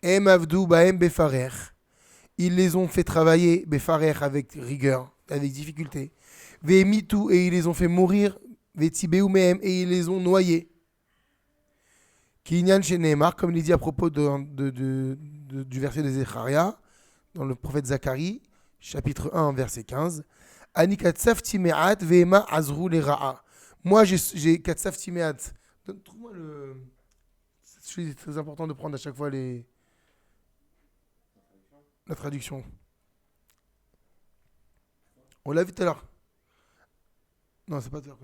Em Avdou Baem Befarer, ils les ont fait travailler, Befarer, avec rigueur, avec difficulté. Vehemitu, et ils les ont fait mourir, Vetibeu Mehem, et ils les ont noyés. Kinyan chez Nehemar, comme il dit à propos du verset de Zecharia, dans le prophète Zacharie, chapitre 1, verset 15. Ani katsafti me'at ve'ema azru le ra'a. Moi, j'ai katsafti me'at. Trouve-moi le... C'est très important de prendre à chaque fois la traduction. On l'a vu tout à l'heure. Non, c'est pas tout à l'heure.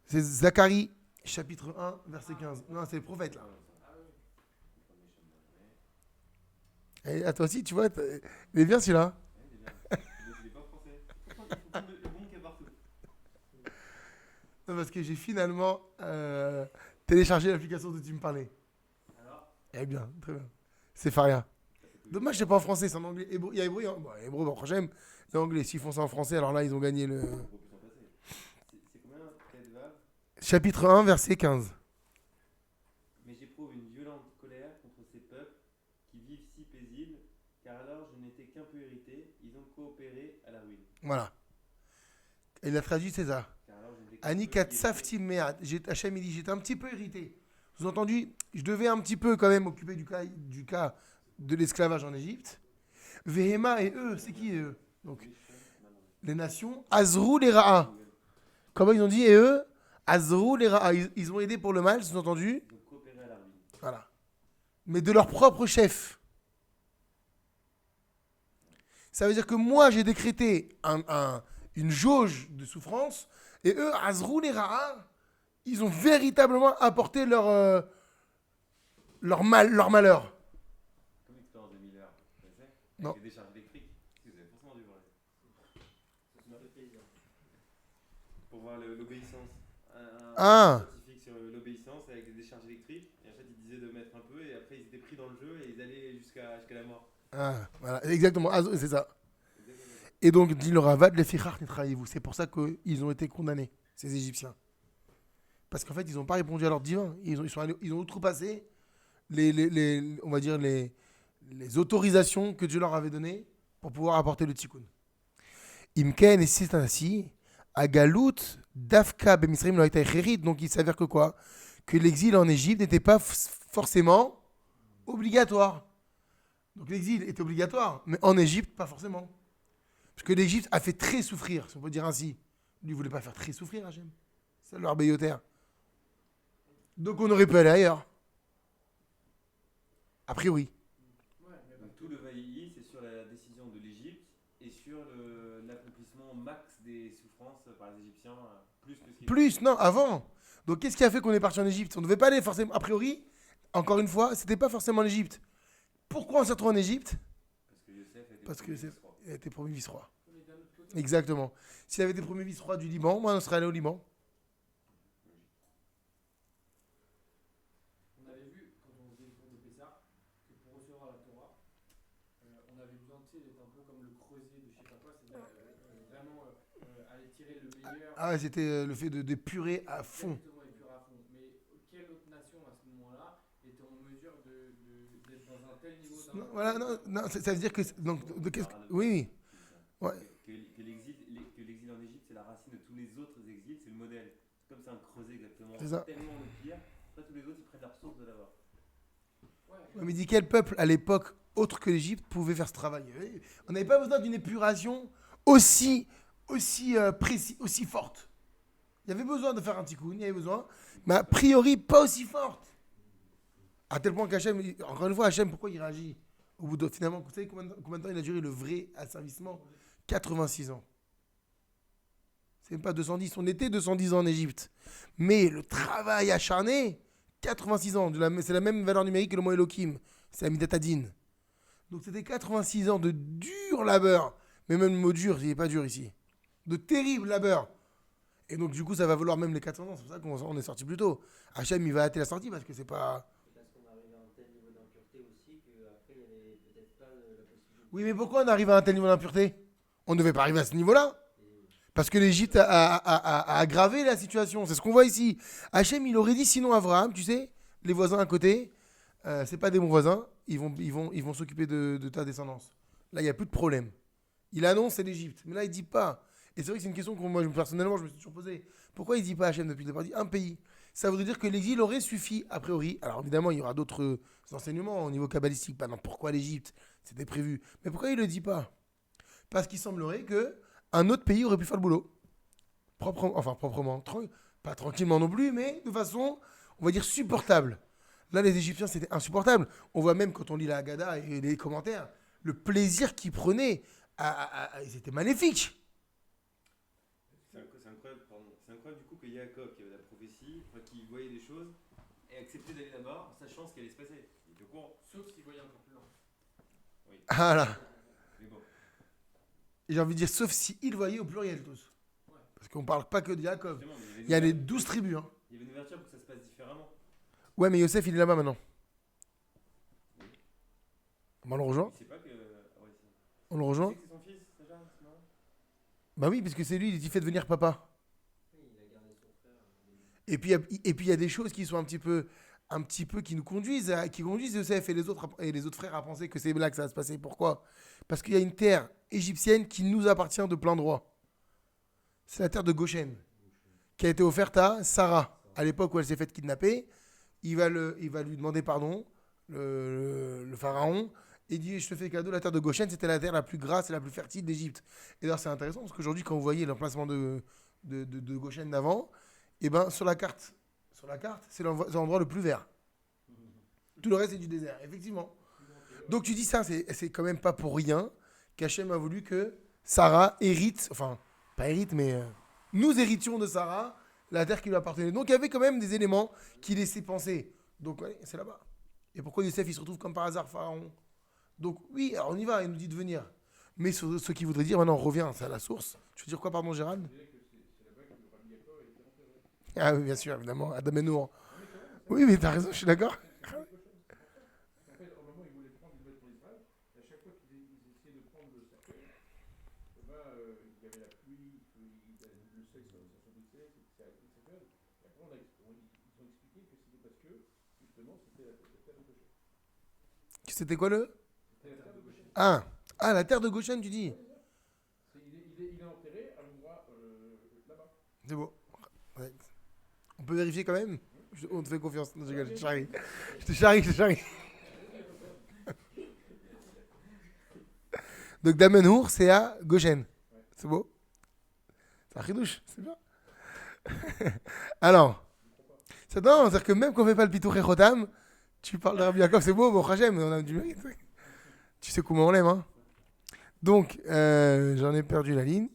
C'est Zacharie. Chapitre 1, verset 15. Non, c'est le prophète là. Et à toi aussi, tu vois, il est bien celui-là. Je l'ai pas français. Le bon qui est partout. Non, parce que j'ai finalement téléchargé l'application dont tu me parlais. Alors, Eh bien, très bien. C'est Faria. Dommage, c'est pas en français, c'est en anglais. Il y a hébreu, bon, hébreu, bon, prochain. L'anglais, s'ils font ça en français, alors là, ils ont gagné le. on peut s'en passer. C'est combien Tedvav? Chapitre 1, verset 15. Mais j'éprouve une violente colère contre ces peuples qui vivent si paisibles, car alors je n'étais qu'un peu irrité, ils ont coopéré à la ruine. Voilà. Et il a traduit César. Car alors je n'étais qu'un Ani peu katsafti me'at. Hachem, il dit, j'étais un petit peu irrité. Vous avez entendu? Je devais un petit peu quand même m'occuper du cas de l'esclavage en Égypte. Vehema et eux, c'est qui eux? Donc, les nations. Azrou les Ra'a. Comment ils ont dit? Et eux? Azrou les Ra'a. Ils ont aidé pour le mal, vous avez entendu? Ils ont coopéré à la ruine. Voilà. Mais de leur propre chef. Ça veut dire que moi, j'ai décrété une jauge de souffrance, et eux, Azrou les Ra'a, ils ont véritablement apporté leur malheur. Comme l'expérience de Miller, vous connaissez? Non. Avec les décharges électriques. Vous avez forcément dû voir. Ça fait plaisir. Pour voir l'obéissance. Ah. Scientifique sur l'obéissance avec des décharges électriques. Et en fait, ils disaient de mettre un peu, et après, ils étaient pris dans le jeu, et ils allaient jusqu'à la mort. Ah, voilà, exactement, c'est ça. Et donc, dit le Ravad, les fichar netraïvou. C'est pour ça qu'ils ont été condamnés, ces Égyptiens. Parce qu'en fait, ils n'ont pas répondu à l'ordre divin. Ils ont outrepassé on va dire les autorisations que Dieu leur avait données pour pouvoir apporter le tikkun. Imken, et c'est ainsi, Agalout, Dafka, Bemisraim, Loïta et Chérit. Donc, il s'avère que quoi? Que l'exil en Égypte n'était pas forcément obligatoire. Donc, l'exil était obligatoire, mais en Égypte, pas forcément. Parce que l'Égypte a fait très souffrir, si on peut dire ainsi. Lui, il ne voulait pas faire très souffrir, Hachem. C'est leur béyoter. Donc, on aurait pu aller ailleurs. A priori. Donc tout le Vaïi, c'est sur la décision de l'Égypte et sur l'accomplissement max des souffrances par les Égyptiens, plus que ce qui... Plus, non, avant. Donc, qu'est-ce qui a fait qu'on est parti en Égypte? On ne devait pas aller forcément. A priori, encore une fois, c'était pas forcément l'Égypte. Pourquoi on s'est retrouvé en Égypte? Parce que Yosef a été Parce que promu il a été promu vice-roi. On les donne Exactement. S'il avait été premier vice-roi du Liban, moi, on serait allé au Liban. On avait vu, quand on faisait le cours de Pessah, que pour recevoir la Torah, on avait besoin d'être un peu comme le creuset de je sais pas quoi, c'est-à-dire vraiment aller tirer le meilleur. Ah ouais, c'était le fait d'épurer à fond. Exactement, et pur à fond. Mais quelle autre nation à ce moment-là était en mesure d'être dans un tel niveau Non, voilà, non, ça veut dire que... Donc, oui, oui. Ouais. Que l'exil en Égypte, c'est la racine de tous les autres exils, c'est le modèle. C'est comme c'est un creuset exactement. C'est ça. Tellement le pire. Après, tous les autres, ils prennent leur source de là-bas. Ouais, mais dis quel peuple, à l'époque, autre que l'Égypte, pouvait faire ce travail? On n'avait pas besoin d'une épuration aussi précis, aussi forte. Il y avait besoin de faire un tikkun, il y avait besoin, mais a priori pas aussi forte. À tel point qu'Hachem, encore une fois, Hachem, pourquoi il réagit au bout de, finalement, vous savez combien de temps il a duré le vrai asservissement? 86 ans. C'est même pas 210, on était 210 ans en Égypte. Mais le travail acharné, 86 ans, c'est la même valeur numérique que le mot Elohim, c'est la Midat Hadin. Donc c'était 86 ans de dur labeur, mais même le mot dur, il n'est pas dur ici. De terrible labeur. Et donc du coup, ça va valoir même les 400 ans, c'est pour ça qu'on est sorti plus tôt. Hachem, il va hâter la sortie parce que c'est pas... Parce qu'on arrive à un tel niveau d'impureté aussi qu'après il y avait peut-être pas la possibilité. Oui, mais pourquoi on arrive à un tel niveau d'impureté? On ne devait pas arriver à ce niveau-là. Parce que l'Égypte a aggravé la situation. C'est ce qu'on voit ici. Hachem, il aurait dit sinon Abraham, tu sais, les voisins à côté, c'est pas des bons voisins, ils vont s'occuper de ta descendance. Là, il n'y a plus de problème. Il annonce c'est l'Égypte. Mais là, il ne dit pas. Et c'est vrai que c'est une question que moi, personnellement, je me suis toujours posée. Pourquoi il ne dit pas Hachem depuis le départ? Il dit un pays. Ça voudrait dire que l'exil aurait suffi, a priori. Alors évidemment, il y aura d'autres enseignements au niveau kabbalistique. Maintenant, pourquoi l'Égypte? C'était prévu. Mais pourquoi il ne le dit pas? Parce qu'il semblerait que un autre pays aurait pu faire le boulot. Proprement. Pas tranquillement non plus, mais de façon, on va dire, supportable. Là, les Égyptiens, c'était insupportable. On voit même, quand on lit la Haggadah et les commentaires, le plaisir qu'ils prenaient. C'était maléfique. C'est incroyable du coup que Yaakov, qui avait la prophétie, qui voyait des choses, ait accepté d'aller là-bas en sachant ce qui allait se passer. Il était au courant. Sauf s'il voyait un peu plus loin. Oui. Ah là. Mais bon. Et j'ai envie de dire, sauf si ils voyaient au pluriel tous. Ouais. Parce qu'on ne parle pas que de Yaakov. Justement, Il y a les 12 tribus. Hein. Il y avait une ouverture pour que ça se passe différemment. Ouais, mais Yosef, il est là-bas maintenant. On le rejoint. Il sait pas que. Ah ouais, On le il rejoint. sait que c'est son fils, déjà, c'est marrant. Bah oui, parce que c'est lui, il dit fait devenir papa. Oui, il a gardé son frère. Et puis il y a des choses qui sont un petit peu qui nous conduisent Yosef et les autres frères à penser que c'est là que ça va se passer. Pourquoi? Parce qu'il y a une terre égyptienne qui nous appartient de plein droit. C'est la terre de Goshen, qui a été offerte à Sarah à l'époque où elle s'est faite kidnapper. Il va lui demander pardon, le pharaon, et il dit je te fais cadeau, la terre de Goshen, c'était la terre la plus grasse et la plus fertile d'Égypte. Et d'ailleurs c'est intéressant parce qu'aujourd'hui quand vous voyez l'emplacement de Goshen d'avant, et ben sur la carte, c'est l'endroit le plus vert. Tout le reste, c'est du désert, effectivement. Donc tu dis ça, c'est quand même pas pour rien qu'Hachem a voulu que Sarah hérite, enfin, pas hérite, mais nous héritions de Sarah la terre qui lui appartenait. Donc il y avait quand même des éléments qui laissaient penser. Donc ouais, c'est là-bas. Et pourquoi Yosef, il se retrouve comme par hasard pharaon? Donc oui, alors on y va, il nous dit de venir. Mais ce qui voudrait dire, maintenant on revient, c'est à la source. Tu veux dire quoi, pardon, Gérald? Ah oui, bien sûr, évidemment, Adam et Nour. Oui, mais t'as raison, je suis d'accord. En fait, au moment où ils voulaient prendre le maître d'Israël, à chaque fois qu'ils essayaient de prendre le cercueil, il y avait la pluie, le sel, ça s'emboussait, etc. Et après, ils ont expliqué que c'était parce que, justement, c'était la terre de Goshen. C'était quoi le? C'était la terre de Goshen. Ah, la terre de Goshen, tu dis? Il est enterré à l'endroit là-bas. C'est beau. Ouais. On peut vérifier quand même? On te fait confiance. Non, je te charrie. Donc Damenhour, c'est à Goshen. C'est beau? C'est un chidouche, c'est bien. Alors, c'est-à-dire que même quand on fait pas le pitour Chotam, tu parles de Rabbi Yaakov, c'est beau, bon Hachem, on a du mérite. Tu sais comment on l'aime, hein? Donc, j'en ai perdu la ligne.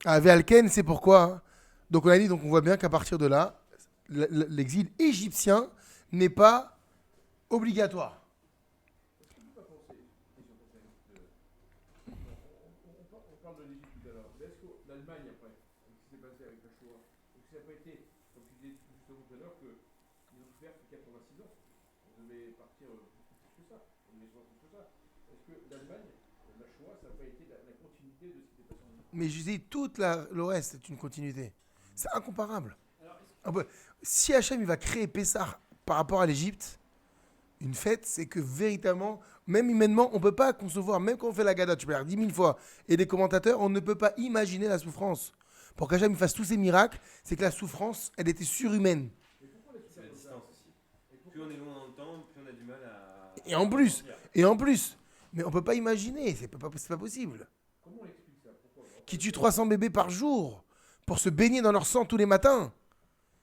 Ah, Ve'alken, c'est pourquoi. Hein. Donc, on a dit, donc on voit bien qu'à partir de là, l'exil égyptien n'est pas obligatoire. On ça. On est souvent contre ça. Parce que l'Allemagne, la Shoah, ça n'a pas été la continuité de ce qui était passé en Égypte. Mais je dis, le reste, c'est une continuité. C'est incomparable. Alors, est-ce Ah bah, si Hachem il va créer Pessah par rapport à l'Égypte, une fête, c'est que véritablement, même humainement, on ne peut pas concevoir, même quand on fait la Gada, tu peux la dire 10 000 fois, et les commentateurs, on ne peut pas imaginer la souffrance. Pour qu'Hachem fasse tous ces miracles, c'est que la souffrance, elle était surhumaine. Mais pourquoi les C'est la comme ça distance aussi. Et Plus pourquoi on est loin dans le temps, plus on a du mal à. Et en plus, à grandir. et en plus, mais on ne peut pas imaginer, c'est pas possible. Comment on explique ça? Pourquoi? Qui tue 300 bébés par jour pour se baigner dans leur sang tous les matins.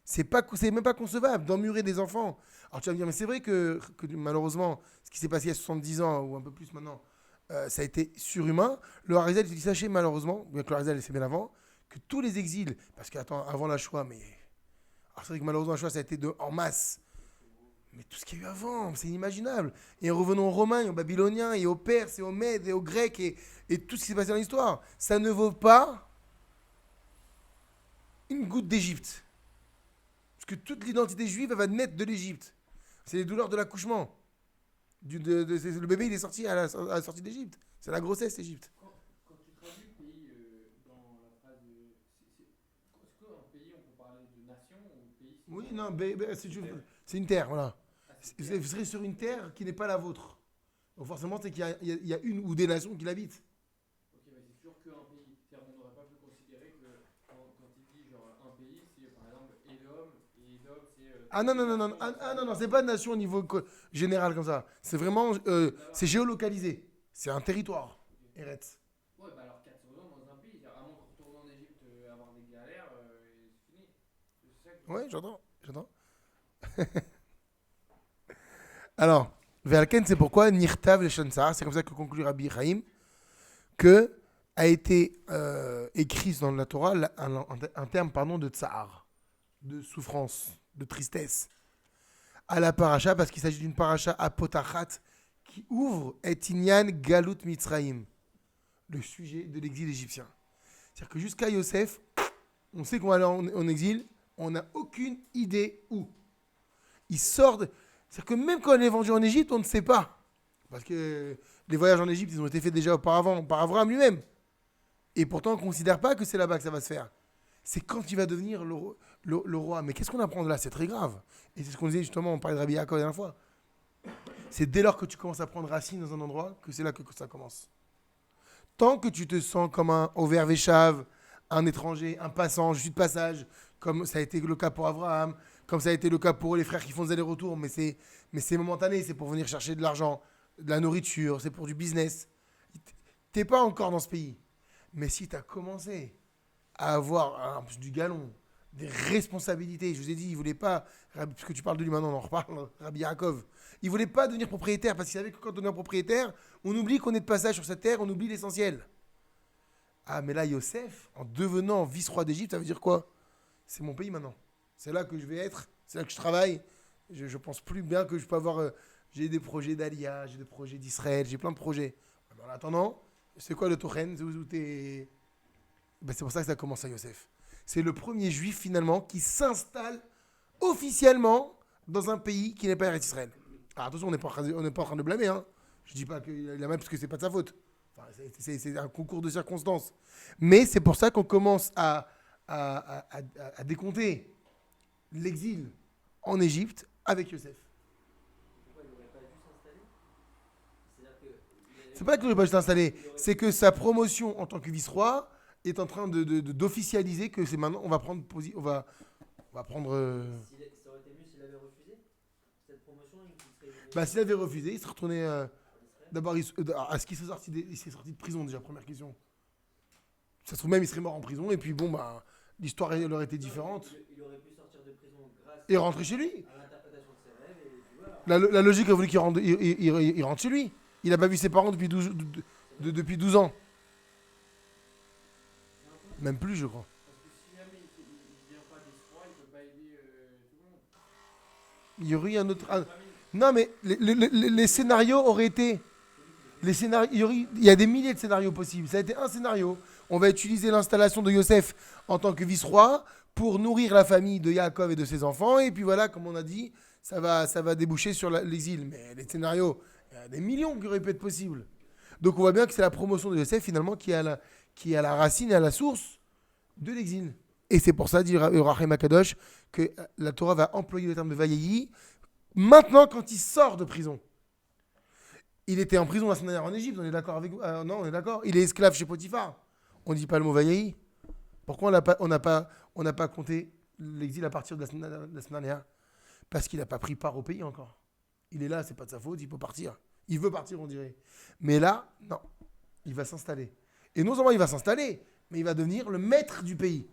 C'est même pas concevable d'emmurer des enfants. Alors tu vas me dire, mais c'est vrai que malheureusement, ce qui s'est passé il y a 70 ans ou un peu plus maintenant, ça a été surhumain. Le Harizal, il dit, sachez malheureusement, bien que le Harizal, c'est bien avant, que tous les exils, parce qu'attends, avant la Shoah, mais... Alors c'est vrai que malheureusement, la Shoah, ça a été en masse. Mais tout ce qu'il y a eu avant, c'est inimaginable. Et revenons aux Romains, aux Babyloniens, et aux Perses, et aux Mèdes, et aux Grecs, et tout ce qui s'est passé dans l'histoire. Ça ne vaut pas une goutte d'Égypte. Parce que toute l'identité juive, elle va naître de l'Égypte. C'est les douleurs de l'accouchement. Le bébé, il est sorti à la sortie d'Égypte. C'est la grossesse, l'Égypte. quand tu traduis pays dans la phrase. Est-ce qu'un pays, on peut parler de nation ou pays? Oui, non, c'est une terre, voilà. Ah, c'est Vous serez sur une terre qui n'est pas la vôtre. Donc forcément, c'est qu'il y a une ou des nations qui l'habitent. Ok, mais c'est sûr qu'un pays. C'est-à-dire qu'on n'aurait pas pu considérer que quand il dit genre un pays, c'est par exemple Edom, et Edom c'est. Ah non, non, non, non, non, c'est pas une nation au niveau général comme ça. C'est vraiment, c'est géolocalisé. C'est un territoire. Eretz. Ouais, bah alors 400 ans dans un pays, à moins qu'on retourne en Égypte avoir des galères, et c'est fini. C'est ça que. Ouais, j'entends. Alors, Verken, c'est pourquoi Nirtav le Shansar, c'est comme ça que conclut Rabbi Chaim, que a été écrit dans la Torah un terme de tsar, de souffrance, de tristesse, à la paracha, parce qu'il s'agit d'une paracha apotachat qui ouvre Etinyan Galut Mitzraim, le sujet de l'exil égyptien. C'est-à-dire que jusqu'à Yosef, on sait qu'on va aller en exil, on n'a aucune idée où. Il sort de... C'est-à-dire que même quand on est vendu en Égypte, on ne sait pas. Parce que les voyages en Égypte, ils ont été faits déjà auparavant par Abraham lui-même. Et pourtant, on ne considère pas que c'est là-bas que ça va se faire. C'est quand il va devenir le roi. Mais qu'est-ce qu'on apprend de là? C'est très grave. Et c'est ce qu'on disait justement, on parlait de Rabbi Yaakov la dernière fois. C'est dès lors que tu commences à prendre racine dans un endroit que c'est là que ça commence. Tant que tu te sens comme un Over Veshav, un étranger, un passant, juste de passage, comme ça a été le cas pour Abraham, comme ça a été le cas pour les frères qui font des allers-retours, mais c'est momentané, c'est pour venir chercher de l'argent, de la nourriture, c'est pour du business. T'es pas encore dans ce pays. Mais si tu as commencé à avoir du galon, des responsabilités, je vous ai dit, il voulait pas, puisque tu parles de lui maintenant, on en reparle, Rabbi Yaakov, il voulait pas devenir propriétaire, parce qu'il savait que quand on devient propriétaire, on oublie qu'on est de passage sur cette terre, on oublie l'essentiel. Ah, mais là, Yosef, en devenant vice-roi d'Égypte, ça veut dire quoi? C'est mon pays maintenant. C'est là que je vais être, c'est là que je travaille. Je pense plus bien que je peux avoir... j'ai des projets d'Alia, j'ai des projets d'Israël, j'ai plein de projets. Mais en attendant, c'est quoi le Tochen? C'est pour ça que ça commence à Yosef. C'est le premier juif finalement qui s'installe officiellement dans un pays qui n'est pas Eretz Israël. Alors attention, on n'est pas en train de blâmer. Hein. Je ne dis pas qu'il a mal parce que c'est pas de sa faute. Enfin, c'est un concours de circonstances. Mais c'est pour ça qu'on commence à décompter l'exil en Égypte avec Yosef. Pourquoi il n'aurait pas dû s'installer? C'est-à-dire que. C'est pas qu'il n'aurait pas dû s'installer, c'est que sa promotion en tant que vice-roi est en train d'officialiser que c'est maintenant, on va prendre. On va prendre. Ça aurait été mieux s'il avait refusé cette promotion et qu'il serait. Bah, s'il avait refusé, il serait retourné. D'abord, est-ce qu'il s'est sorti de prison déjà, première question. Ça se trouve même, il serait mort en prison, et puis bon, bah, l'histoire elle aurait été différente. Il aurait pu sortir de prison grâce Et rentrer chez lui. à l'interprétation de ses rêves, et puis voilà. La logique a voulu qu'il rentre chez lui. Il n'a pas vu ses parents depuis 12 ans. Même plus, je crois. Parce que si jamais il vient pas des froids, il peut pas aider tout le monde. Il y aurait eu un autre. Famille. Non, mais les scénarios auraient été. Il y a des milliers de scénarios possibles. Ça a été un scénario. On va utiliser l'installation de Yosef en tant que vice-roi pour nourrir la famille de Yaakov et de ses enfants. Et puis voilà, comme on a dit, ça va déboucher sur l'exil. Mais les scénarios, a des millions qui auraient pu être possibles. Donc on voit bien que c'est la promotion de Yosef finalement qui est à la racine et à la source de l'exil. Et c'est pour ça, dit Rachem Akadosh, que la Torah va employer le terme de Vayehi maintenant quand il sort de prison. Il était en prison la semaine dernière en Égypte, on est d'accord avec vous? Non, on est d'accord. Il est esclave chez Potiphar. On ne dit pas le mot Vayehi. Pourquoi on n'a pas compté l'exil à partir de la semaine dernière? Parce qu'il n'a pas pris part au pays encore. Il est là, c'est pas de sa faute, il peut partir. Il veut partir, on dirait. Mais là, non. Il va s'installer. Et non seulement il va s'installer, mais il va devenir le maître du pays.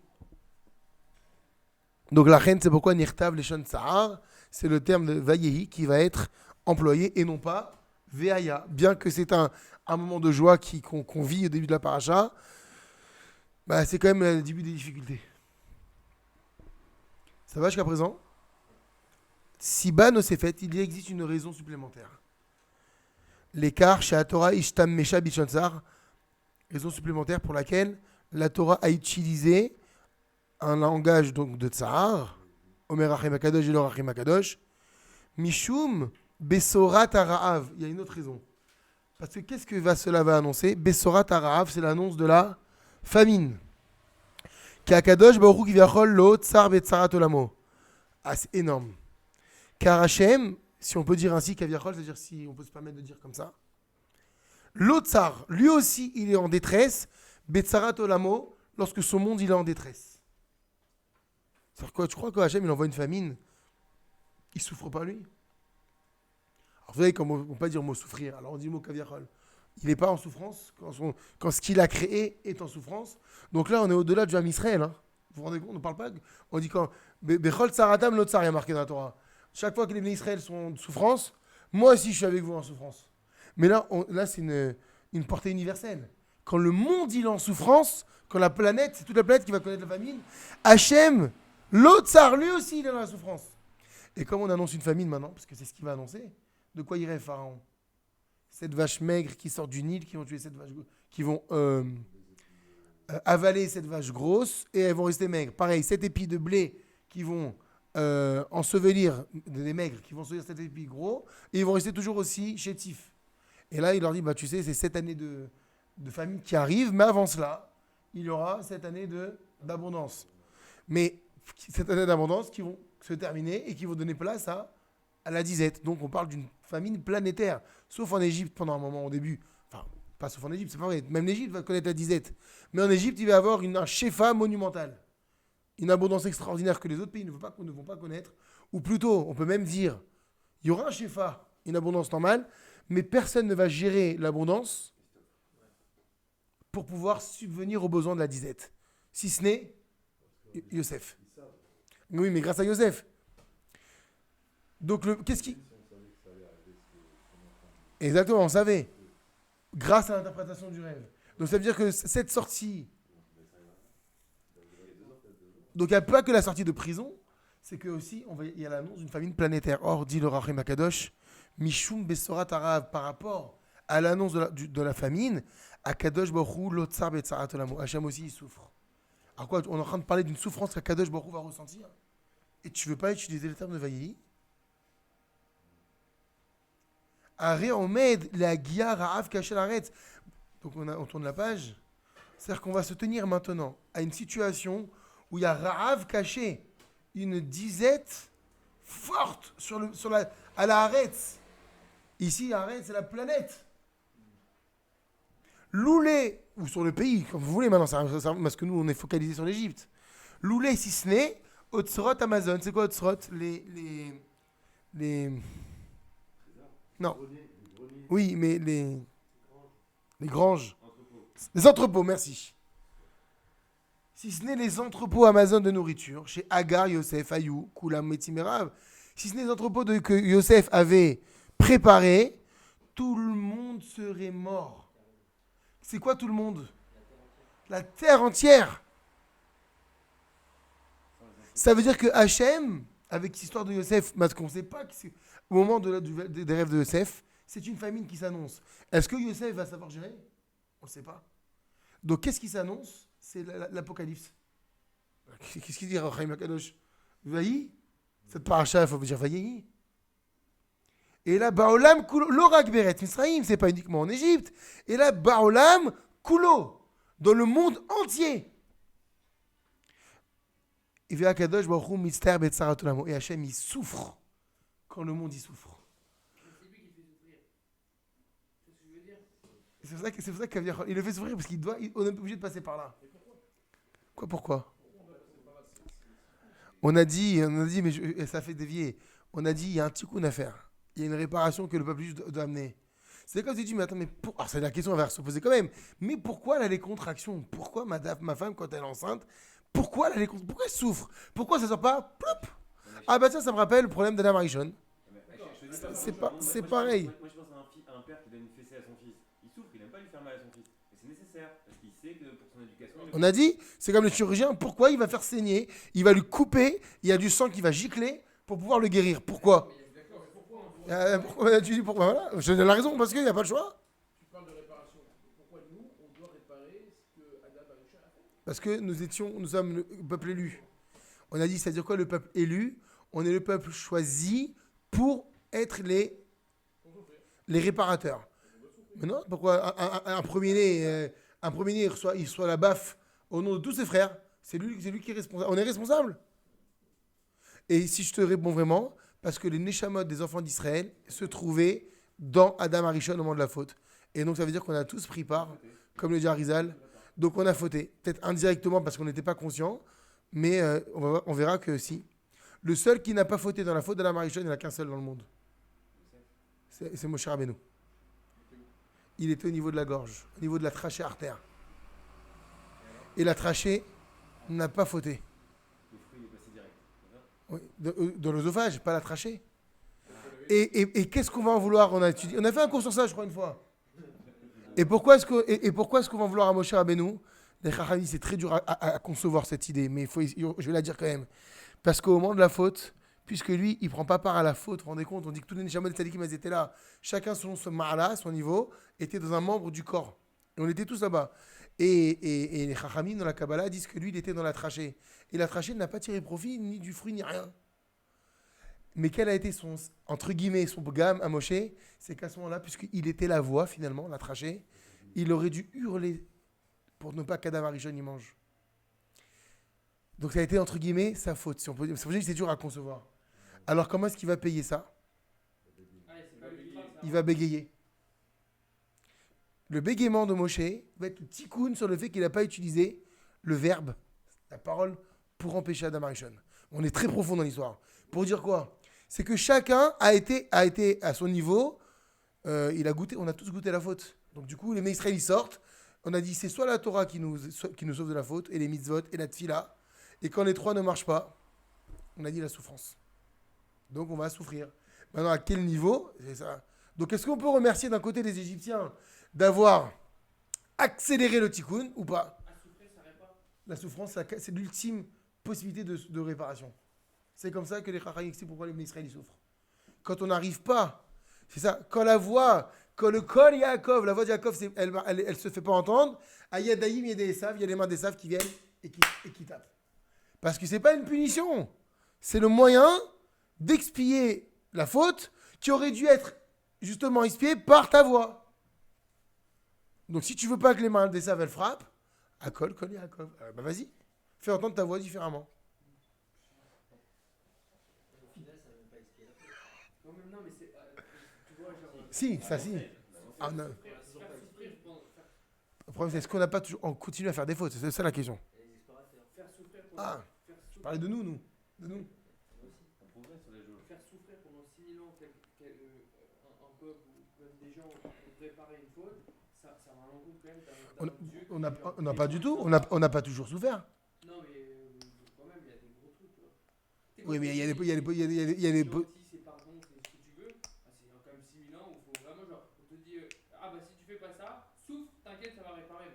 Donc la reine, c'est pourquoi Nirtav Leshon Sahar, c'est le terme de Vayehi qui va être employé et non pas Veaya. Bien que c'est un moment de joie qu'on vit au début de la paracha, bah, c'est quand même le début des difficultés. Ça va jusqu'à présent? Si Ban s'est fait, il existe une raison supplémentaire. L'écart chez la Torah Ishtam Mesha Bichonsar, raison supplémentaire pour laquelle la Torah a utilisé un langage donc de Tsahar, Omer Rachem Akadosh et le Rachem Akadosh, Mishum Besorat Araav. Il y a une autre raison. Parce que qu'est-ce que cela va annoncer? Besorat Araav, c'est l'annonce de la famine. Qu'Akadosh Baruch Hu Kivyachol Lo Tsar Betsarat Olamo. Ah, c'est énorme. Car Hachem, si on peut dire ainsi, Kaviachol, c'est-à-dire si on peut se permettre de dire comme ça, l'Otsar, lui aussi, il est en détresse, Betsarat Olamo, lorsque son monde, il est en détresse. C'est-à-dire quoi? Tu crois que Hachem, il envoie une famine, il ne souffre pas lui? Alors vous savez, comme on ne peut pas dire le mot souffrir, alors on dit le mot Kaviachol. Il n'est pas en souffrance quand ce qu'il a créé est en souffrance. Donc là, on est au-delà du Ham Israël. Hein. Vous vous rendez compte? On ne parle pas. On dit quand Bechol Tsaratam Lotsar, il y a marqué dans la Torah. Chaque fois que les bénis Israël sont en souffrance, moi aussi je suis avec vous en souffrance. Mais là, c'est une portée universelle. Quand le monde il est en souffrance, quand la planète, c'est toute la planète qui va connaître la famine, Hachem, l'Otsar, lui aussi il est dans la souffrance. Et comme on annonce une famine maintenant, parce que c'est ce qu'il va annoncer, de quoi il rêve Pharaon? Cette vache maigre qui sort du Nil, qui vont tuer cette vache, qui vont avaler cette vache grosse et elles vont rester maigres. Pareil, 7 épis de blé qui vont ensevelir des maigres, qui vont ensevelir 7 épis gros et ils vont rester toujours aussi chétifs. Et là, il leur dit, bah, tu sais, c'est 7 années de famine qui arrivent, mais avant cela, il y aura 7 années d'abondance. Mais 7 années d'abondance qui vont se terminer et qui vont donner place à la disette. Donc on parle d'une famine planétaire, sauf en Égypte pendant un moment au début. Enfin, pas sauf en Égypte, c'est pas vrai. Même l'Égypte va connaître la disette. Mais en Égypte, il va y avoir un shefa monumental. Une abondance extraordinaire que les autres pays ne vont pas connaître. Ou plutôt, on peut même dire, il y aura un shefa, une abondance normale, mais personne ne va gérer l'abondance pour pouvoir subvenir aux besoins de la disette. Si ce n'est Yosef. Oui, mais grâce à Yosef. Donc, qu'est-ce qui... Exactement, on savait. Grâce à l'interprétation du rêve. Donc, ça veut dire que cette sortie... Donc, il n'y a pas que la sortie de prison, c'est que aussi, il y a l'annonce d'une famine planétaire. Or, dit le Rachem Akadosh, Mishum Besorat Arav, par rapport à l'annonce de la famine, Akadosh Baruch Hu Lotsar Betsarat Olamo. Hachem aussi, il souffre. Alors quoi, on est en train de parler d'une souffrance qu'Akadosh Baruch Hu va ressentir. Et tu ne veux pas utiliser le terme de Vayehi? Aré Omed, la Guia Ra'av Kachel Aretz. Donc on tourne la page. C'est-à-dire qu'on va se tenir maintenant à une situation où il y a Ra'av caché, une disette forte à la Aretz. Ici, Aretz, c'est la planète. Loulé, ou sur le pays, comme vous voulez maintenant, parce que nous, on est focalisé sur l'Égypte. Loulé, si ce n'est, Otsrot Amazon. C'est quoi Otsrot? Les... Non. Oui, mais les granges. Les entrepôts, merci. Si ce n'est les entrepôts Amazon de nourriture, chez Agar, Yosef, Ayou, Koulam, Metimerav, si ce n'est les entrepôts que Yosef avait préparés, tout le monde serait mort. C'est quoi tout le monde? La terre entière. Ça veut dire que Hachem, avec l'histoire de Yosef, parce qu'on ne sait pas, au moment des rêves de Yosef, c'est une famine qui s'annonce. Est-ce que Yosef va savoir gérer? On ne sait pas. Donc qu'est-ce qui s'annonce? C'est l'Apocalypse. Qu'est-ce qu'il dit Rachem Akadosh? Vayi? Cette paracha, il faut dire Vayi. Et là, Baolam Kulo, l'Orak Beret Misraïm, c'est pas uniquement en Égypte. Et là, Baolam Kulo, dans le monde entier. Et Kadosh Baruch Hu Mitzter Betzarat Olamo. Et Hachem, il souffre quand le monde y souffre. C'est lui qui fait souffrir. C'est ce que je veux dire. C'est pour ça qu'il le fait souffrir parce on est obligé de passer par là. Quoi, pourquoi? On a dit, mais ça fait dévier. On a dit, il y a un tikkun à faire. Il y a une réparation que le peuple juif doit amener. C'est comme si tu dis, mais attends, alors c'est la question, on va se poser quand même. Mais pourquoi elle a les contractions? Pourquoi ma femme, quand elle est enceinte, pourquoi elle a les contractions? Pourquoi elle souffre? Pourquoi ça sort pas? Plop. Ah bah ça me rappelle le problème d'Adam Arishon. C'est pareil. Moi, je pense à un père qui donne une fessée à son fils. Il souffre, il n'aime pas lui faire mal à son fils. Mais c'est nécessaire, parce qu'il sait que pour son éducation... On a dit, c'est comme le chirurgien, pourquoi il va faire saigner? Il va lui couper, il y a du sang qui va gicler pour pouvoir le guérir. Pourquoi? Tu dis pourquoi? Voilà, je donne la raison, parce qu'il n'y a pas le choix. Tu parles de réparation. Pourquoi nous, on doit réparer ce que Adam Arishon a fait? Parce que nous sommes le peuple élu. On a dit, c'est-à-dire quoi le peuple élu? On est le peuple choisi pour être les réparateurs. Mais non, pourquoi un premier-né, il reçoit la baffe au nom de tous ses frères? C'est lui qui est responsable. On est responsable. Et si je te réponds vraiment, parce que les neshamot des enfants d'Israël se trouvaient dans Adam Arishon au moment de la faute. Et donc ça veut dire qu'on a tous pris part, comme le dit Arizal. Donc on a fauté. Peut-être indirectement parce qu'on n'était pas conscient, mais on verra que si. Le seul qui n'a pas fauté dans la faute d'Adam Arishon, il n'y en a qu'un seul dans le monde. C'est Moshe Rabbeinu. Il était au niveau de la gorge, au niveau de la trachée artère. Et la trachée n'a pas fauté. Le fruit est passé direct. Oui, dans l'œsophage, pas la trachée. Et qu'est-ce qu'on va en vouloir? On a fait un cours sur ça, je crois, une fois. Et pourquoi est-ce qu'on va en vouloir à Moshe Rabbeinu? Les Chachamim, c'est très dur à concevoir cette idée, mais je vais la dire quand même. Parce qu'au moment de la faute, puisque lui, il ne prend pas part à la faute, vous vous rendez compte, on dit que tous les Neshamot des Tzadikim, ils étaient là. Chacun selon son ma'ala, son niveau, était dans un membre du corps. Et on était tous là-bas. Et les Chachamim, dans la Kabbalah, disent que lui, il était dans la trachée. Et la trachée n'a pas tiré profit, ni du fruit, ni rien. Mais quel a été son, entre guillemets, son gamme à Moshe? C'est qu'à ce moment-là, puisqu'il était la voix, finalement, la trachée, il aurait dû hurler pour ne pas qu'Adam Arishon y mange. Donc ça a été, entre guillemets, sa faute. Si on peut dire. C'est dur à concevoir. Alors comment est-ce qu'il va payer ça? Il va bégayer. Le bégaiement de Moshe va être le tikkun sur le fait qu'il n'a pas utilisé le verbe, la parole, pour empêcher Adam Arishon. On est très profond dans l'histoire. Pour dire quoi? C'est que chacun a été à son niveau, on a tous goûté la faute. Donc du coup, les Israéliens sortent. On a dit c'est soit la Torah qui nous sauve de la faute, et les mitzvot, et la tfila. Et quand les trois ne marchent pas, on a dit la souffrance. Donc on va souffrir. Maintenant, à quel niveau? C'est ça. Donc est-ce qu'on peut remercier d'un côté les Égyptiens d'avoir accéléré le tikkun ou pas? La souffrance, c'est l'ultime possibilité de réparation. C'est comme ça que les Chachamim expliquent pourquoi les Israéliens souffrent. Quand on n'arrive pas, c'est ça, quand le Kol Yaakov, la voix de Yaakov, elle se fait pas entendre, il y a Daïm, il y a des Esav, il y a les mains des Esav qui viennent et qui tapent. Parce que c'est pas une punition, c'est le moyen d'expier la faute qui aurait dû être justement expiée par ta voix. Donc si tu veux pas que les mains des Esav elles frappent, à Kol Yaakov, vas-y, fais entendre ta voix différemment. Non, mais c'est. Tu vois, genre. Si, ça si. Ah, non. Le problème, c'est est-ce qu'on n'a pas toujours. On continue à faire des fautes, c'est ça la question. Faire souffrir Je parlais de nous. De nous. On progresse sur les jours. Faire souffrir pendant 6000 ans un peuple ou même des gens pour réparer une faute, ça va à l'encontre quand même d'un Dieu. On n'a pas du tout. On n'a pas toujours souffert. Non, mais quand même, il y a des gros trucs, tu vois. Oui, mais il y a des. C'est pardon, c'est ce que tu veux. C'est quand même 6000 ans où il faut vraiment, genre, on te dit, si tu fais pas ça, souffle, t'inquiète, ça va réparer.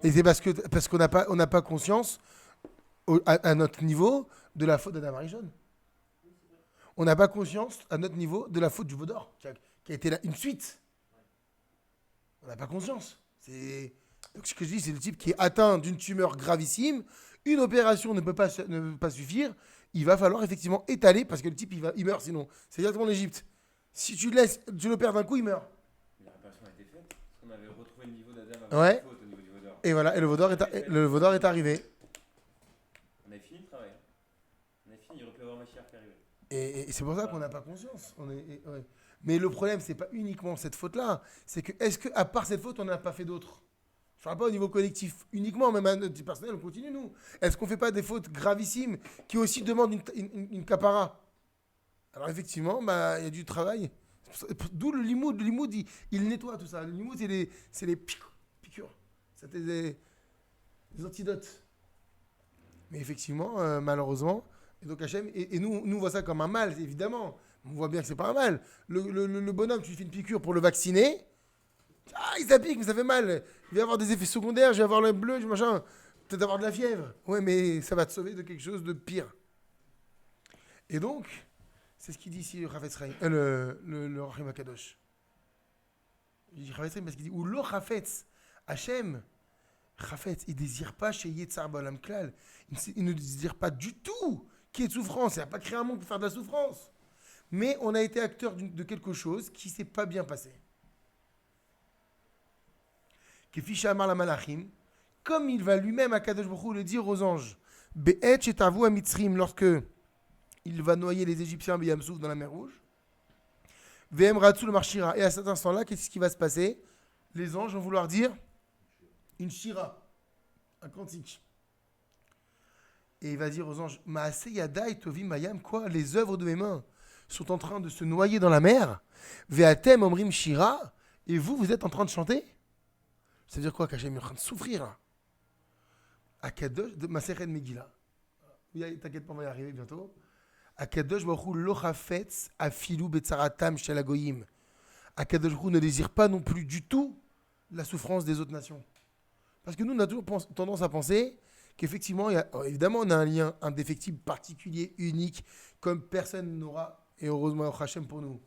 Mais Et c'est parce qu'on n'a pas conscience à notre niveau de la faute d'Adam Arishon. On n'a pas conscience à notre niveau de la faute du Vaudor, qui a été une suite. On n'a pas conscience. Donc ce que je dis, c'est le type qui est atteint d'une tumeur gravissime. Une opération ne peut pas suffire. Il va falloir effectivement étaler parce que le type il meurt sinon. C'est exactement l'Égypte. Si tu le perds d'un coup, il meurt. Mais la réparation a été faite. Parce qu'on avait retrouvé le niveau d'Adam avant Ouais. la faute au niveau du Vaudor. Et voilà, et le Vaudor est arrivé. On avait fini le travail. On a fini, il aurait pu avoir Mashiach qui arrivait. Et c'est pour ça qu'on n'a pas conscience. Ouais. Mais le problème, c'est pas uniquement cette faute-là. C'est que, est-ce qu'à part cette faute, on n'a pas fait d'autres? Je ne parle pas au niveau collectif uniquement, même à notre personnel, on continue, nous. Est-ce qu'on ne fait pas des fautes gravissimes qui aussi demandent une capara? Alors, effectivement, il y a du travail. D'où le limoud. Le limoud, il nettoie tout ça. Le limoud, c'est les piqûres. C'était des antidotes. Mais effectivement, malheureusement, et donc Hachem, et nous, on voit ça comme un mal, évidemment. On voit bien que c'est pas un mal. Le bonhomme, tu lui fais une piqûre pour le vacciner. Il s'applique, mais ça fait mal. Il va y avoir des effets secondaires, je vais avoir le bleu, machin. Peut-être avoir de la fièvre. Ouais, mais ça va te sauver de quelque chose de pire. Et donc, c'est ce qu'il dit ici le Chafetz Chaim, le Rahim Akadosh. Il dit Chafetz Chaim parce qu'il dit ou lo Chafetz, Hachem, Chafetz, il ne désire pas chez Yetzar Ba'olam Klal. Il ne désire pas du tout qu'il y ait de souffrance. Il n'a pas créé un monde pour faire de la souffrance. Mais on a été acteur de quelque chose qui ne s'est pas bien passé. Kefi Amar la Malachim, comme il va lui-même à Kadosh Baruch Hu le dire aux anges, Be'et shetavu amitzrim, lorsque il va noyer les Égyptiens Beyamsouf dans la mer Rouge, Ve'em ratzu le marshira, et à cet instant-là, qu'est-ce qui va se passer? Les anges vont vouloir dire une shira, un cantique. Et il va dire aux anges, Maaseh yadai tovim mayam, quoi? Les œuvres de mes mains sont en train de se noyer dans la mer. Ve'atem omrim shira, et vous êtes en train de chanter? Ça veut dire quoi qu'Hachem est en train de souffrir là? Akadosh, de Masechet Megillah. T'inquiète pas, on va y arriver bientôt. Akadosh Baruch Hu lo chafetz afilu betzaratam shel hagoyim. Akadosh Baruch Hu ne désire pas non plus du tout la souffrance des autres nations. Parce que nous, on a toujours tendance à penser qu'effectivement, évidemment, on a un lien indéfectible, particulier, unique, comme personne n'aura, et heureusement, Hachem pour nous.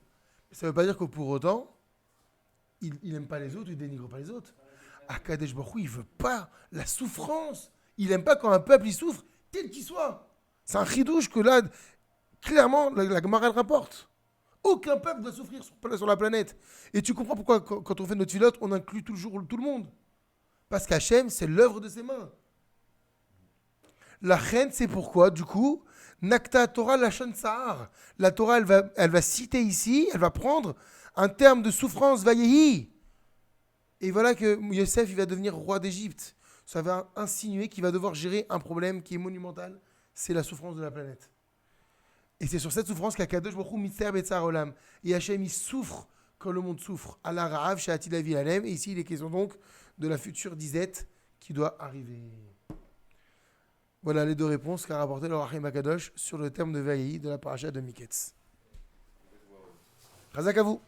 Ça ne veut pas dire que pour autant, il n'aime pas les autres, il dénigre pas les autres. Akadosh Baruch Hu, il veut pas la souffrance. Il n'aime pas quand un peuple il souffre, tel qu'il soit. C'est un chidouche que là, clairement, la Gemara elle rapporte. Aucun peuple doit souffrir sur la planète. Et tu comprends pourquoi, quand on fait notre filote, on inclut toujours tout le monde. Parce qu'Hachem, c'est l'œuvre de ses mains. La reine, c'est pourquoi, du coup, Nakta Torah Lachon Sahar. La Torah, elle va citer ici, elle va prendre un terme de souffrance, Vayehi. Et voilà que Yosef, il va devenir roi d'Égypte. Ça va insinuer qu'il va devoir gérer un problème qui est monumental. C'est la souffrance de la planète. Et c'est sur cette souffrance qu'Akadosh Baruch Hu mitzer betzar olam. Et Hachem, il souffre quand le monde souffre. Allah Ra'av she'atid lavi alem. Et ici, il est question donc de la future disette qui doit arriver. Voilà les deux réponses qu'a rapporté le Rahim Akadosh sur le terme de Vaï de la paracha de Miketz. Chazak à vous.